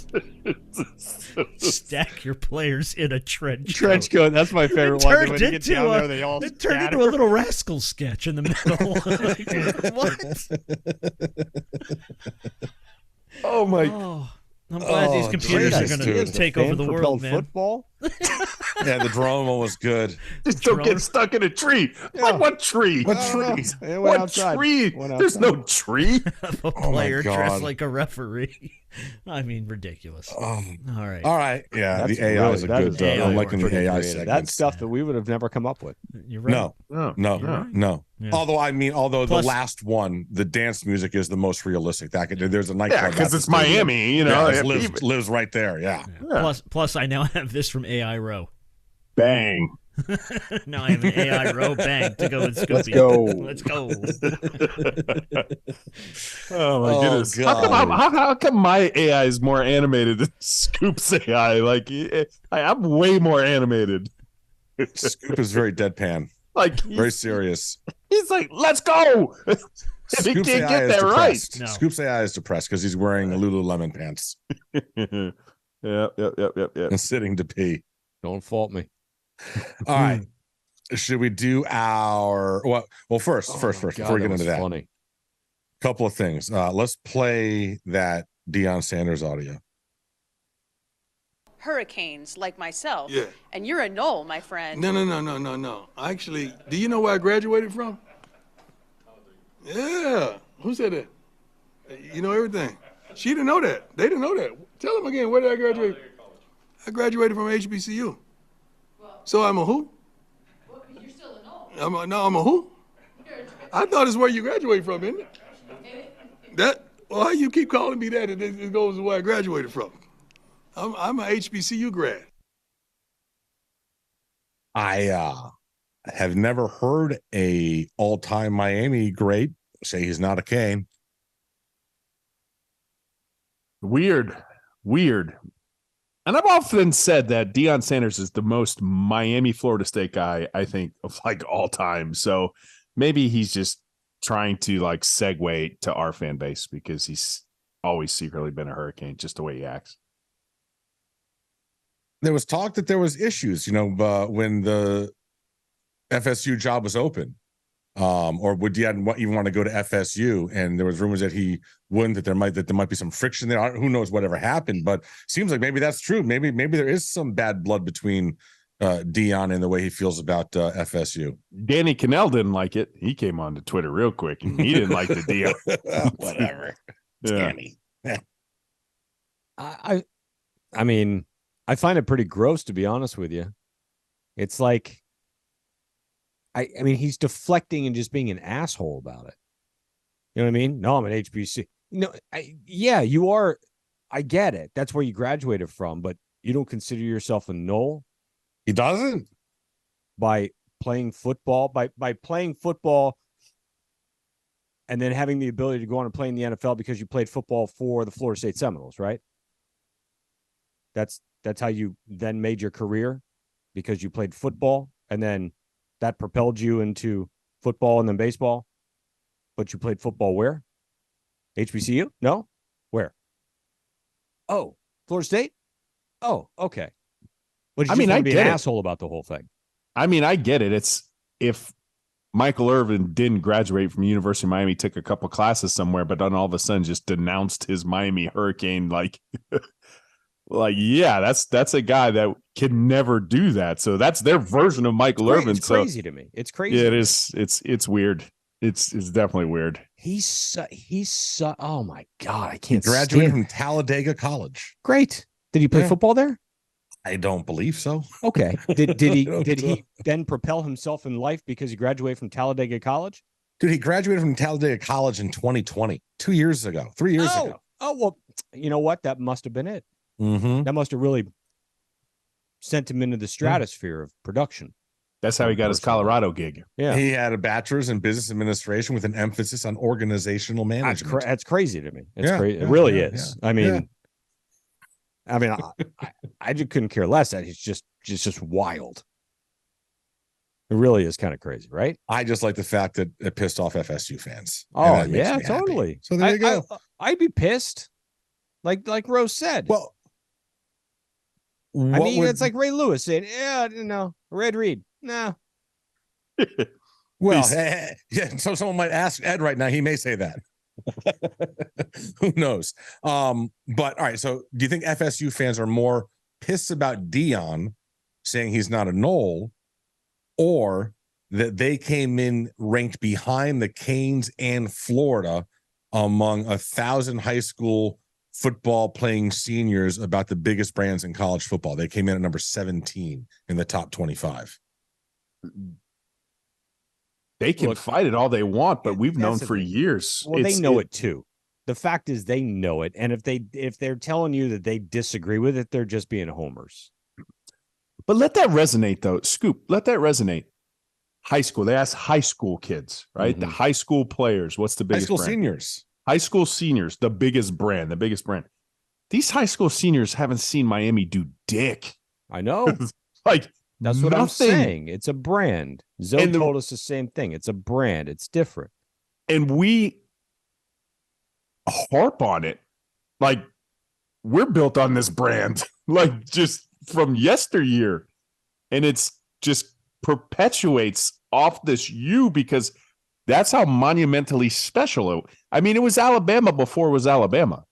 Stack your players in a trench coat. That's my favorite It one. turned When you get into down a- there, they all It turned scatter. into a little rascal sketch in the middle. Like, what? Oh, my. Oh, I'm glad these computers great are going idea. to take over the world, man. Football? Yeah, the drone one was good. Just don't get stuck in a tree. Yeah. Like what tree? What tree? What tree? There's no tree. A player God. dressed like a referee. I mean, ridiculous. All right. All right. Yeah, That's the AI really- is a that good. is AI I'm liking the pretty AI creative. segment. That's stuff that we would have never come up with. You're right. No, No. no. Yeah. Although Plus- the last one, the dance music is the most realistic. There's a Yeah, nightclub. because at it's the stadium. Miami, you know. Yeah, it Even- lives right there. Yeah. Plus, I now have this from AI Row. Bang. Now I have an AI Row bang to go with Scoopy. Let's go. Let's go. Oh my Oh, goodness! God. How come my AI is more animated than Scoop's AI? Like I'm way more animated. Scoop is very deadpan, Like very serious. he's like, "Let's go!" And he Scoop's can't AI get is that right. depressed. No. Scoop's AI is depressed because he's wearing Lululemon pants Yep. and sitting to pee. Don't fault me. All right. Should we do our first Oh, before we get into was that? funny. Couple of things. Let's play that Deion Sanders audio. Hurricanes like myself. Yeah. And you're a knoll, my friend. No. Actually, do you know where I graduated from? Yeah. Who said that? You know everything. She didn't know that. They didn't know that. Tell them again, where did I graduate? I graduated from HBCU. So I'm a who? You're still a knoll. I'm a who? I thought it's where you graduated from, isn't it? Well, how you keep calling me that? It goes to where I graduated from. I'm a HBCU grad. I have never heard a all-time Miami great say he's not a Cane. Weird. And I've often said that Deion Sanders is the most Miami, Florida State guy, I think, of like all time. So maybe he's just trying to like segue to our fan base because he's always secretly been a Hurricane, just the way he acts. There was talk that there was issues, when the FSU job was open. Or would Deion even want to go to FSU? And there was rumors that he wouldn't, that there might be some friction there. Who knows whatever happened, but seems like maybe that's true. Maybe there is some bad blood between Deion and the way he feels about FSU. Danny Cannell didn't like it. He came on to Twitter real quick and he didn't like the deal. Whatever. Yeah. Danny. I mean, I find it pretty gross, to be honest with you. It's like, I mean, he's deflecting and just being an asshole about it. You know what I mean? No, I'm an HBC. No, yeah, you are. I get it. That's where you graduated from, but you don't consider yourself a knoll He doesn't. by playing football, by playing football and then having the ability to go on and play in the NFL because you played football for the Florida State Seminoles, right? That's how you then made your career, because you played football and then that propelled you into football and then baseball. But you played football where? HBCU? No? Where? Oh, Florida State? Oh, okay. But you I be an get it. asshole about the whole thing. I mean, I get it. It's if Michael Irvin didn't graduate from University of Miami, took a couple classes somewhere, but then all of a sudden just denounced his Miami Hurricane, like yeah, that's a guy that can never do that. So that's their version of Michael Irvin. It's crazy to me. It's crazy. Yeah, it is. It's weird. It's definitely weird. He's oh my God, I can't Graduated stand. from Talladega College. Great. Did he play Yeah. football there? I don't believe so. Okay. Did he I don't know. then propel himself in life because he graduated from Talladega College? Dude, he graduated from Talladega College in 2020, 2 years ago, 3 years ago. Oh, well, you know what? That must have been it. Mm-hmm. That must have really sent him into the stratosphere of production. That's how he got his Colorado gig. Yeah. He had a bachelor's in business administration with an emphasis on organizational management. That's crazy to me. It's Yeah, crazy. yeah, It really yeah, is. yeah. I mean, Yeah. I just couldn't care less that it's just wild. It really is kind of crazy, right? I just like the fact that it pissed off FSU fans. And Oh that makes yeah, me happy. totally. So there you go. I'd be pissed. Like Rose said. Well, I what mean, would- it's like Ray Lewis saying, "Yeah, no, Red Reed, no." well, yeah. So someone might ask Ed right now. He may say that. Who knows? But all right. So, do you think FSU fans are more pissed about Deion saying he's not a Knoll, or that they came in ranked behind the Canes and Florida among 1,000 high school football playing seniors about the biggest brands in college football. They came in at number 17 in the top 25. They can fight it all they want, but we've known for years. Well, they know it too. The fact is they know it. And if they're telling you that they disagree with it, they're just being homers. But let that resonate, though. Scoop, let that resonate. High school. They ask high school kids, right? Mm-hmm. The high school players. What's the biggest high school brand? Seniors. High school seniors, the biggest brand, the biggest brand. These high school seniors haven't seen Miami do dick. I know. Like, that's what I'm saying. It's a brand. Zoe told us the same thing. It's a brand. It's different. And we harp on it. Like, we're built on this brand. Like, just from yesteryear. And it's just perpetuates off this U because that's how monumentally special I mean, it was Alabama before it was Alabama,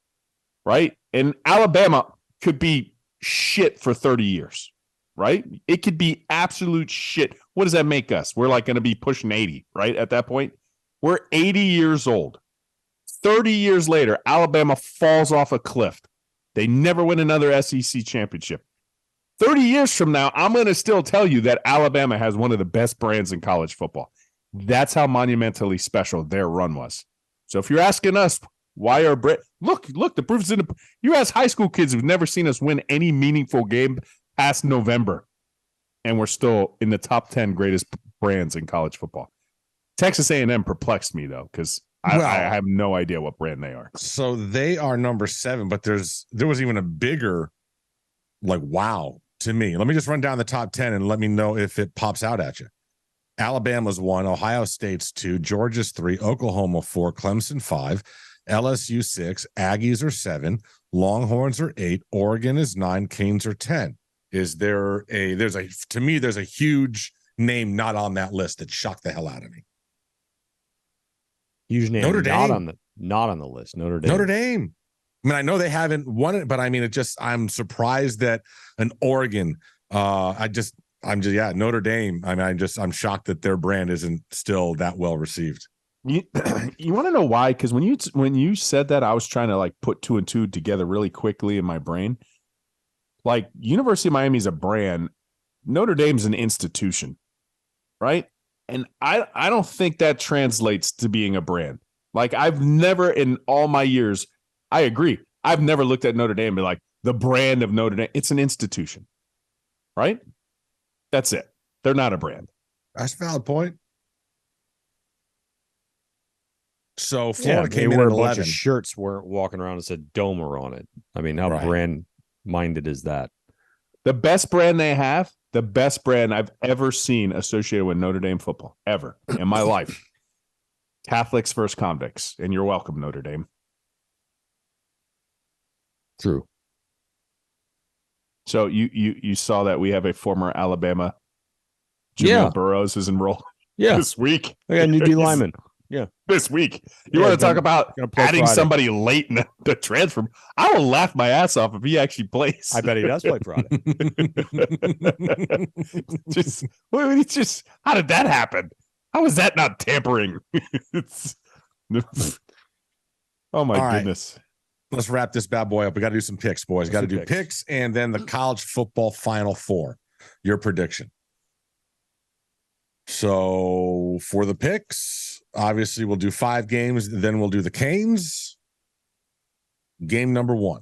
right? And Alabama could be shit for 30 years, right? It could be absolute shit. What does that make us? We're like going to be pushing 80, right? At that point, we're 80 years old. 30 years later, Alabama falls off a cliff. They never win another SEC championship. 30 years from now, I'm going to still tell you that Alabama has one of the best brands in college football. That's how monumentally special their run was. So if you're asking us why our brand, look, the proof is in the. You ask high school kids who've never seen us win any meaningful game past November, and we're still in the top 10 greatest brands in college football. Texas A&M perplexed me though, because I have no idea what brand they are. So they are number 7, but there was even a bigger, like, wow to me. Let me just run down the top 10 and let me know if it pops out at you. Alabama's 1, Ohio State's 2, Georgia's 3, Oklahoma 4, Clemson 5, LSU 6, Aggies are 7, Longhorns are 8, Oregon is 9, Canes are 10. There's a huge name not on that list that shocked the hell out of me. Huge name Notre Dame. not on the list. Notre Dame. Notre Dame. I mean, I know they haven't won it, but I mean, I'm surprised that an Oregon, Notre Dame. I mean, I'm shocked that their brand isn't still that well received. You want to know why? Because when you said that, I was trying to like put 2 and 2 together really quickly in my brain. Like, University of Miami is a brand, Notre Dame's an institution, right? And I don't think that translates to being a brand. Like, I've never in all my years, I agree. I've never looked at Notre Dame and be like, the brand of Notre Dame. It's an institution, right? That's it. They're not a brand. That's a valid point. So Florida came they in were at a 11. bunch of shirts weren't walking around and said Domer on it. I mean, how brand minded is that? The best brand they have, the best brand I've ever seen associated with Notre Dame football, ever in my life. Catholics First Convicts. And you're welcome, Notre Dame. True. So you saw that we have a former Alabama, Jimmy Burrows is enrolled this week. I got a new D lineman. Yeah, this week. You want to talk about adding somebody late in the transfer? I will laugh my ass off if he actually plays. I bet he does play Friday. How did that happen? How is that not tampering? Oh my goodness. Let's wrap this bad boy up. We got to do some picks, boys. Got to do picks and then the college football Final Four. Your prediction. So for the picks, obviously we'll do 5 games. Then we'll do the Canes. Game number 1.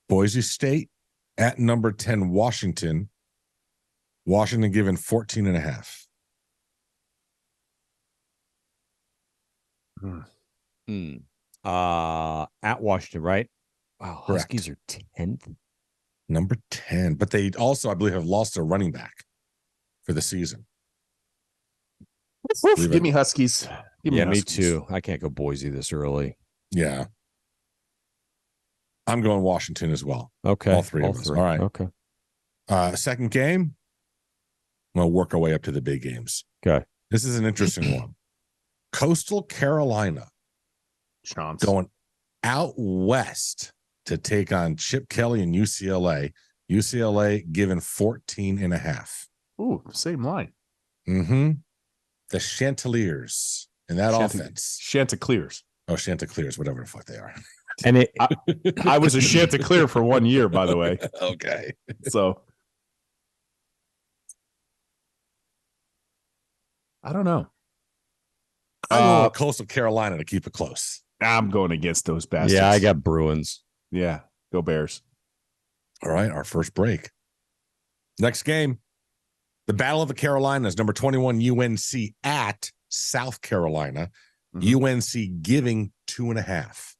Boise State at number 10, Washington. Washington given 14.5. At Washington, right? Wow, Correct. Huskies are 10th. Number 10. But they also, I believe, have lost their running back for the season. Give me Huskies. Me too. I can't go Boise this early. Yeah. I'm going Washington as well. Okay. All three of us. All right. Okay. Second game, I'm going to work our way up to the big games. Okay. This is an interesting one. Coastal Carolina going out west to take on Chip Kelly and UCLA. UCLA given 14.5. Ooh, same line. Mm-hmm. The Chanticleers in that offense. Chanticleers. Oh, Chanticleers, whatever the fuck they are. And I was a Chanticleer for 1 year, by the way. Okay. So I don't know. I'm going with Coastal Carolina to keep it close. I'm going against those bastards. yeah, I got Bruins. Yeah, go Bears. All right, our first break. Next game, the Battle of the Carolinas, number 21 UNC at South Carolina. UNC giving 2.5.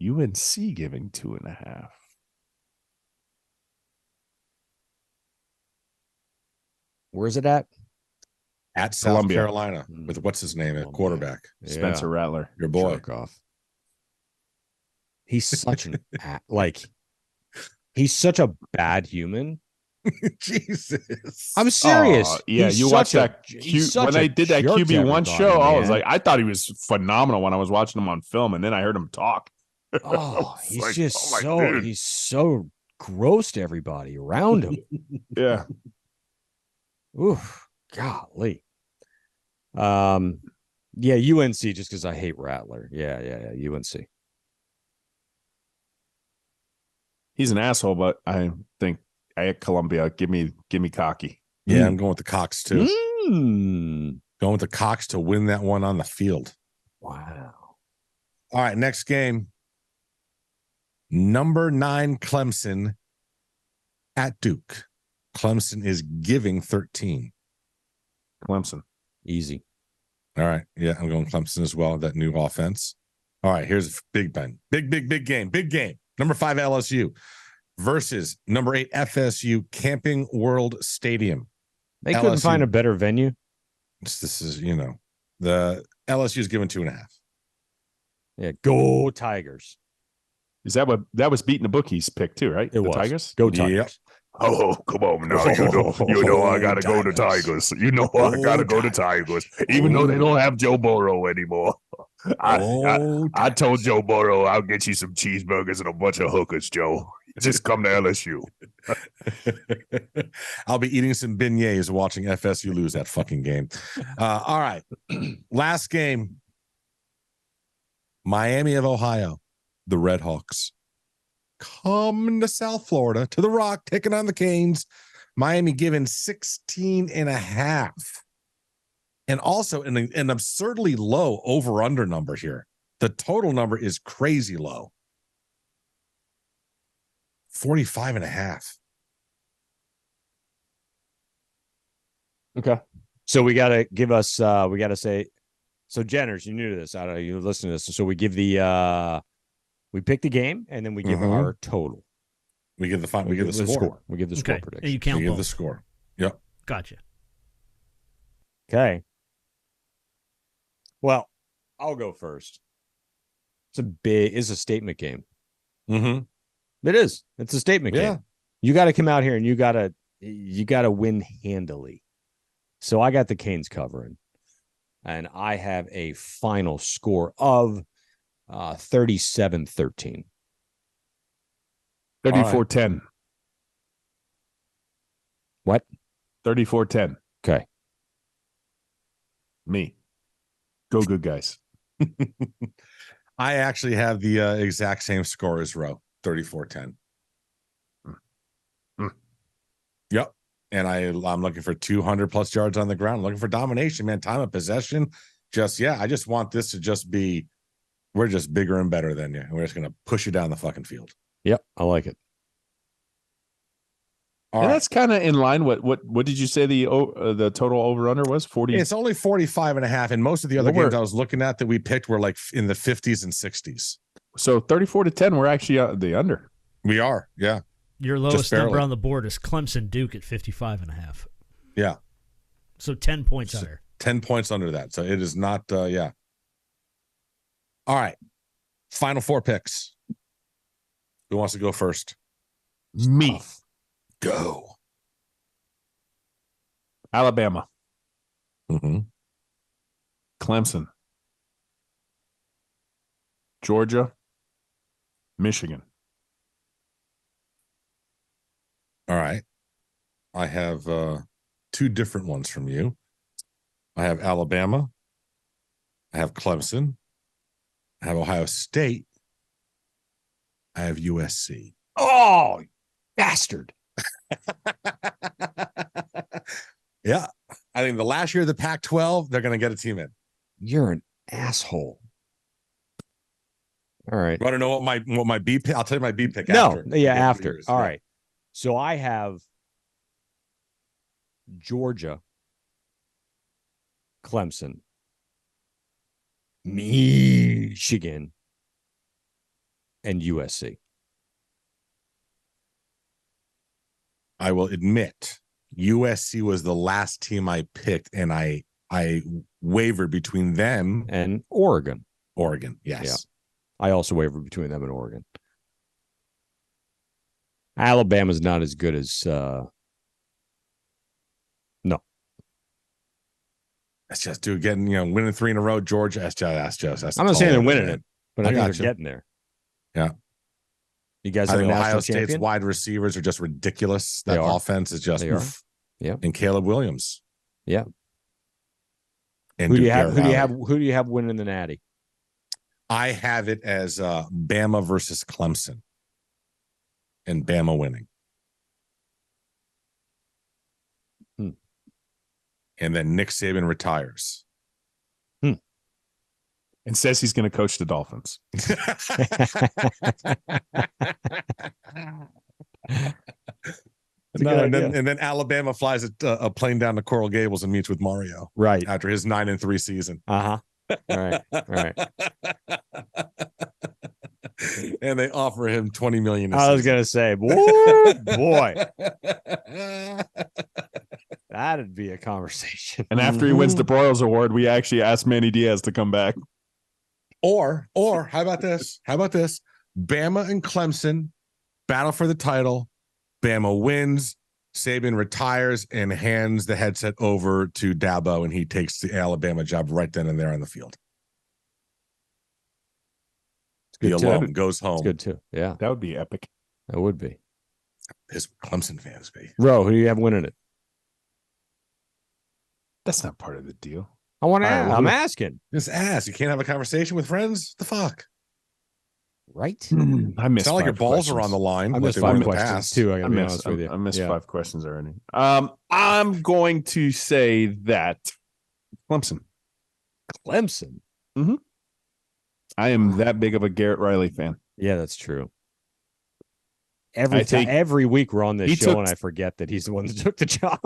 UNC giving 2.5. Where's it at? At South Columbia. Carolina with what's his name at quarterback? Spencer Rattler. Your boy. Off. He's such an he's such a bad human. Jesus. I'm serious. Yeah, He's you watched that when they did that QB1 show. Man. I was like, I thought he was phenomenal when I was watching him on film, and then I heard him talk. Oh, he's like, just dude. he's so gross to everybody around him. Yeah. Oof, golly. Yeah, UNC just because I hate Rattler. Yeah, UNC. He's an asshole, but I think at Columbia, give me cocky. Yeah, I'm going with the Cox too. Mm. Going with the Cox to win that one on the field. Wow. All right, next game. Number 9 Clemson at Duke. Clemson is giving 13. Clemson. Easy. All right. Yeah, I'm going Clemson as well. That new offense. All right, here's Big Ben. Big game. Big game. Number 5 LSU versus number 8 FSU Camping World Stadium. They couldn't LSU find a better venue. This is, the LSU is given 2.5. Yeah, go Tigers. Is that that was beating the bookies pick too, right? It was. Tigers? Go Tigers. Yep. Oh, come on now. You know I gotta go to Tigers. You know I gotta go to Tigers. Even though they don't have Joe Burrow anymore. I told Joe Burrow I'll get you some cheeseburgers and a bunch of hookers, Joe. Just come to LSU. I'll be eating some beignets watching FSU lose that fucking game. All right. Last game. Miami of Ohio. The Red Hawks. Coming to South Florida, to the Rock, taking on the Canes. Miami given 16.5. And also an absurdly low over-under number here. The total number is crazy low. 45.5. Okay. So we gotta give us we gotta say, so Jenners, you're new to this. I don't know, you listen to this. So we give the we pick the game and then we give our total. We give the score. We give the score Okay. prediction. You count We give both. the score. Yep. Gotcha. Okay. Well, I'll go first. It's a statement game. Mm-hmm. It is. It's a statement Yeah. game. You got to come out here and you got to win handily. So I got the Canes covering, and I have a final score of 37-13. 34-10. What? 34-10. Okay. Me. Go good guys. I actually have the exact same score as Roe, 34-10. Yep. And I'm looking for 200 plus yards on the ground. I'm looking for domination, man. Time of possession. I just want this to just be, we're just bigger and better than you. And we're just going to push you down the fucking field. Yep. I like it. All And right. that's kind of in line. What did you say the total over under was? 40. It's only 45.5. And most of the other games I was looking at that we picked were like in the 50s and 60s. So 34-10, we're actually the under. We are. Yeah. Your Just lowest number barely. on the board is Clemson Duke at 55.5. Yeah. So 10 points higher. 10 points under that. So it is not, yeah. All right. Final 4 picks. Who wants to go first? Me. Go. Alabama. Mm-hmm. Clemson. Georgia. Michigan. All right. I have two different ones from you. I have Alabama. I have Clemson. I have Ohio State. I have USC. Oh, bastard. Yeah. I think the last year of the Pac-12, they're going to get a team in. You're an asshole. All right. You want to know what my B pick? I'll tell you my B pick No, after. yeah, after. Years. All Yeah. right. So I have Georgia, Clemson, Michigan, and USC. I will admit USC was the last team I picked, and I wavered between them and Oregon. Oregon, yes. Yeah. I also wavered between them and Oregon. Alabama's not as good as no. That's just winning 3 in a row. Georgia, that's just. I'm not saying they're winning it, but I think gotcha. they're getting there. Yeah. You guys I are think national Ohio State's champion? wide receivers are just ridiculous. That offense is just oof. Yeah. And Caleb Williams. Yeah. And who do you have winning the Natty? I have it as Bama versus Clemson. And Bama winning. And then Nick Saban retires. And says he's going to coach the Dolphins. And then Alabama flies a plane down to Coral Gables and meets with Mario. Right. After his 9-3 season. Uh-huh. All right. And they offer him $20 million. I was gonna say, boy, that'd be a conversation. And after he wins the Broyles Award, we actually asked Manny Diaz to come back. Or how about this? Bama and Clemson battle for the title. Bama wins. Saban retires and hands the headset over to Dabo, and he takes the Alabama job right then and there on the field. He alone goes home. It's good too. Yeah, that would be epic. That would be. His Clemson fans be. Ro, who do you have winning it? That's not part of the deal. I want to. I'm asking. Just ask. You can't have a conversation with friends. What the fuck? Right? I missed. It's not like your balls are on the line. I missed 5 questions too. I gotta be honest with you. I missed 5 questions already. I'm going to say that Clemson. Mm-hmm. I am that big of a Garrett Riley fan. Yeah, that's true. Every week we're on this show, and I forget that he's the one that took the job.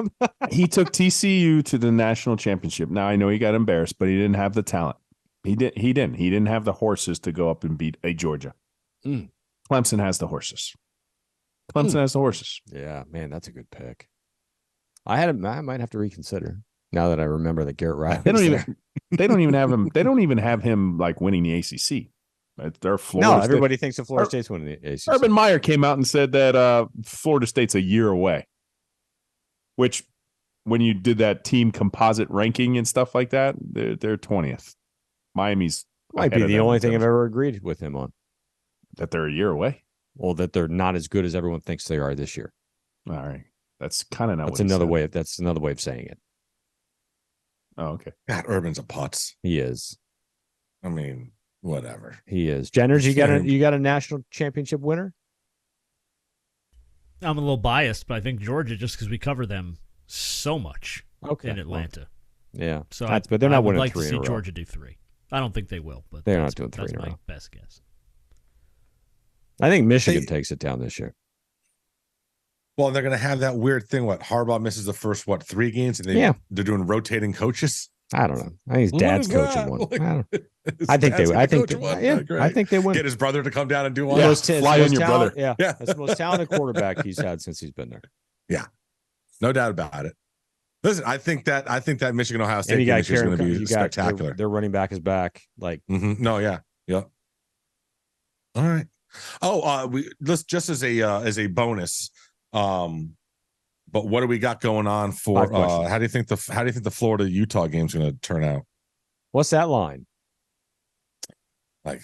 He took TCU to the national championship. Now I know he got embarrassed, but he didn't have the talent. He didn't have the horses to go up and beat a Georgia. Clemson has the horses. Has the horses. Yeah, man, that's a good pick. I might have to reconsider now that I remember that Garrett Riley. They don't even have him. They don't even have him like winning the ACC. They're Florida. No, everybody thinks that Florida State's winning the ACC. Urban Meyer came out and said that Florida State's a year away. Which, when you did that team composite ranking and stuff like that, they're 20th. Miami's might be the only thing I've ever agreed with him on. That they're a year away. Well, that they're not as good as everyone thinks they are this year. All right, that's kind of not. That's another way. That's another way of saying it. Oh, okay. God, Urban's a putz. He is. I mean, whatever. He is. Jenners, you got a national championship winner? I'm a little biased, but I think Georgia, just because we cover them so much in Atlanta. Yeah. So but they're not winning like 3 to in a see row. Georgia do 3. I don't think they will, but they're not doing 3 in a row. That's my best guess. I think Michigan takes it down this year. Well, they're going to have that weird thing. Harbaugh misses the first 3 games, and they're doing rotating coaches. I don't know. I think his dad's coaching one. I think they win. Get his brother to come down and do one. Fly on your brother. Yeah, that's the most talented quarterback he's had since he's been there. Yeah, no doubt about it. Listen, I think that Michigan Ohio State game is going to be spectacular. Their running back is back. Like, no, yeah. All right. Oh, let's just as a bonus. But what do we got going on for? How do you think the Florida Utah game is going to turn out? What's that line? Like,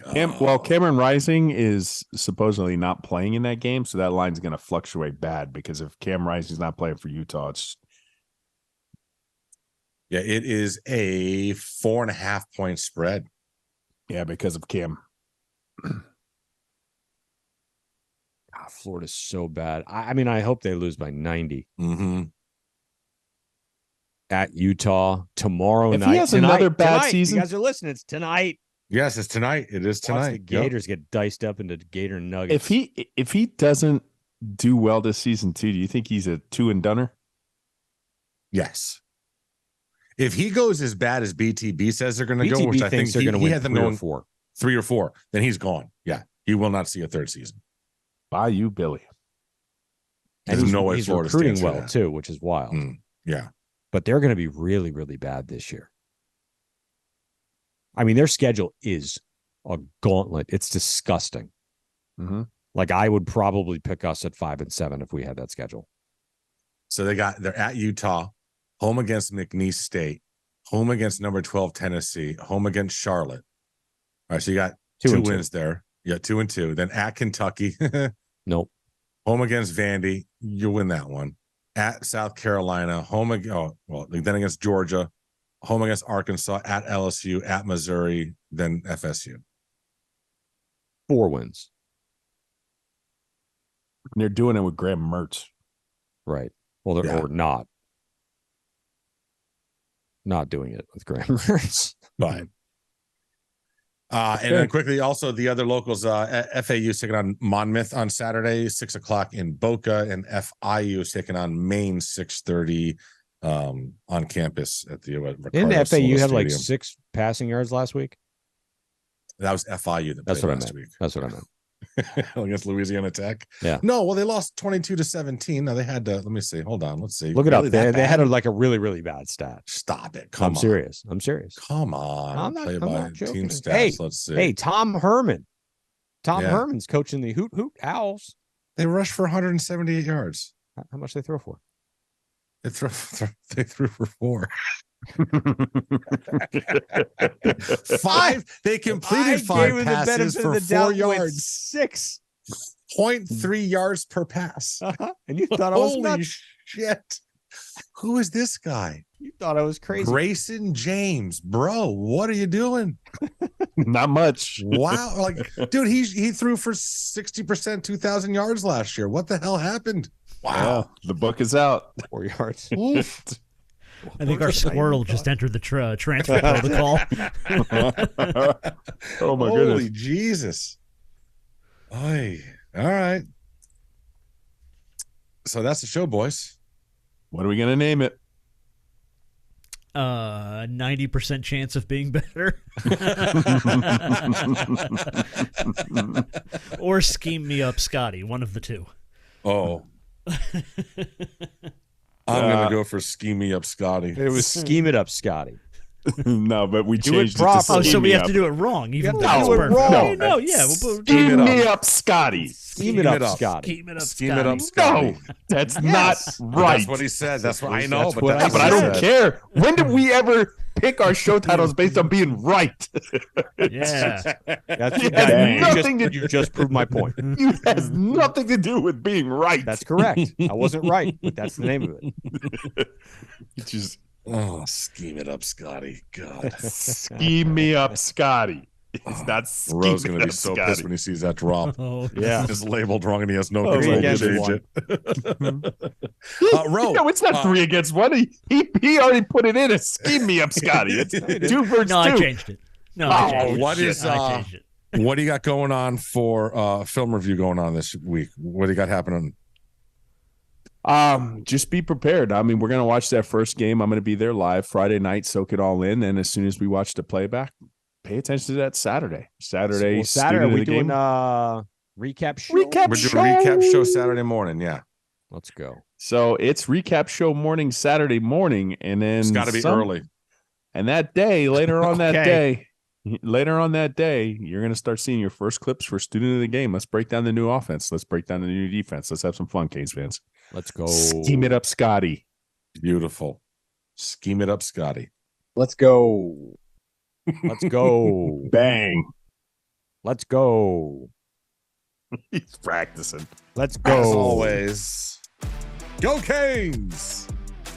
Cameron Rising is supposedly not playing in that game, so that line's going to fluctuate bad because if Cam Rising's not playing for Utah, it's it is a 4.5 point spread. Yeah, because of Cam. Florida's so bad. I mean, I hope they lose by 90. Mm-hmm. At Utah tomorrow if night. He has another bad season. You guys are listening. It's tonight. Yes, it's tonight. It is tonight. Watch the Gators get diced up into Gator Nuggets. If he doesn't do well this season too, do you think he's a 2-and-doner? Yes. If he goes as bad as BTB says they're going to go, which I think they're going to win had them 3 or going 4. 3 or 4, then he's gone. Yeah, he will not see a third season. Bye, you, Billy. And There's no way he's Florida's recruiting well too, which is wild. Yeah, but they're going to be really, really bad this year. I mean, their schedule is a gauntlet. It's disgusting. Mm-hmm. Like I would probably pick us at 5 and 7 if we had that schedule. So they're at Utah, home against McNeese State, home against number 12 Tennessee, home against Charlotte. All right, so you got 2 wins there. You got 2 and 2. Then at Kentucky, nope. Home against Vandy, you win that one. At South Carolina, then against Georgia, home against Arkansas, at LSU, at Missouri, then FSU. 4 wins. And they're doing it with Graham Mertz. Right. Well, they're or not doing it with Graham Mertz. But and then quickly, also the other locals, FAU is taking on Monmouth on Saturday, 6:00 in Boca, and FIU is taking on Maine, 6:30 on campus at the Didn't FAU Stadium. have like 6 passing yards last week? That was FIU that That's played what last I meant. week. That's what I meant. Against Louisiana Tech. Yeah. No, well, they lost 22-17. Now they had to. Let me see. Hold on. Let's see. Look it Really up. They that had bad? like a really, really bad stat. Stop it. I'm serious. I'm serious. Come on. I'm not team joking. stats. Hey, Let's see. Hey, Tom Herman. Tom Herman's coaching the Hoot Hoot Owls. They rushed for 178 yards. How much they throw for? They threw for 4. 5. They completed 5 passes for 4 yards. 6. 0.3 yards per pass. And you thought I was Holy nuts. shit. Who is this guy? You thought I was crazy. Grayson James. Bro, what are you doing? Not much. Wow. Like, dude, he threw for 60%, 2,000 yards last year. What the hell happened? Wow. Yeah, the book is out. 4 yards. I think our squirrel just entered the transfer protocol. Oh, my Holy goodness. Jesus. Oy. All right. So that's the show, boys. What are we going to name it? 90% chance of being better. Or scheme me up, Scotty. One of the two. Oh. I'm going to go for Scheme Me Up Scotty. It was Scheme It Up Scotty. No, but we Do changed it it to properly. Scheme So we Me have Up. to do it wrong. Even though No, it's do it perfect. wrong. No, yeah. Scheme Me Up Scotty. Scheme It Up Scotty. Scheme it up, Scheme It Up Scotty. Scotty. No, that's not right. That's what he said. That's what I know. That's But, what that's but what I he don't said. care. When did we ever pick our show titles based on being right? Yeah. That's It has nothing to you just proved my point. It has nothing to do with being right. That's correct. I wasn't right, but that's the name of it. It's just Oh, Scheme It Up Scotty. God. Scheme Me Up Scotty. It's not Scheme Ro's It going to be Up so Scotty. pissed when he sees that drop. Oh, Yeah. It's labeled wrong and he has no Oh, control against to change one. it. Ro, No, it's not 3 against 1. He already put it in as Scheme Me Up Scotty. It's 2 versus 2. no, I changed it. No, I changed it. what is, I changed it. what do you got going on for film review going on this week? What do you got happening? Just be prepared. I mean, we're gonna watch that first game. I'm gonna be there live Friday night, soak it all in, and as soon as we watch the playback, pay attention to that Saturday. Saturday, Saturday, we we doing recap show. We're doing a recap show Saturday morning. Yeah. Let's go. So it's recap show morning Saturday morning, and then It's got to be early. And that day, later on that Okay. day, you're gonna start seeing your first clips for student of the game. Let's break down the new offense. Let's break down the new defense. Let's have some fun, Canes fans. Let's go. Scheme it up, Scotty. Beautiful. Scheme It Up Scotty. Let's go. Let's go. Bang. Let's go. He's practicing. Let's go. As always, go Canes.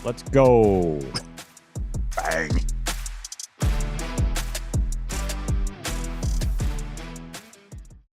Let's go. Bang.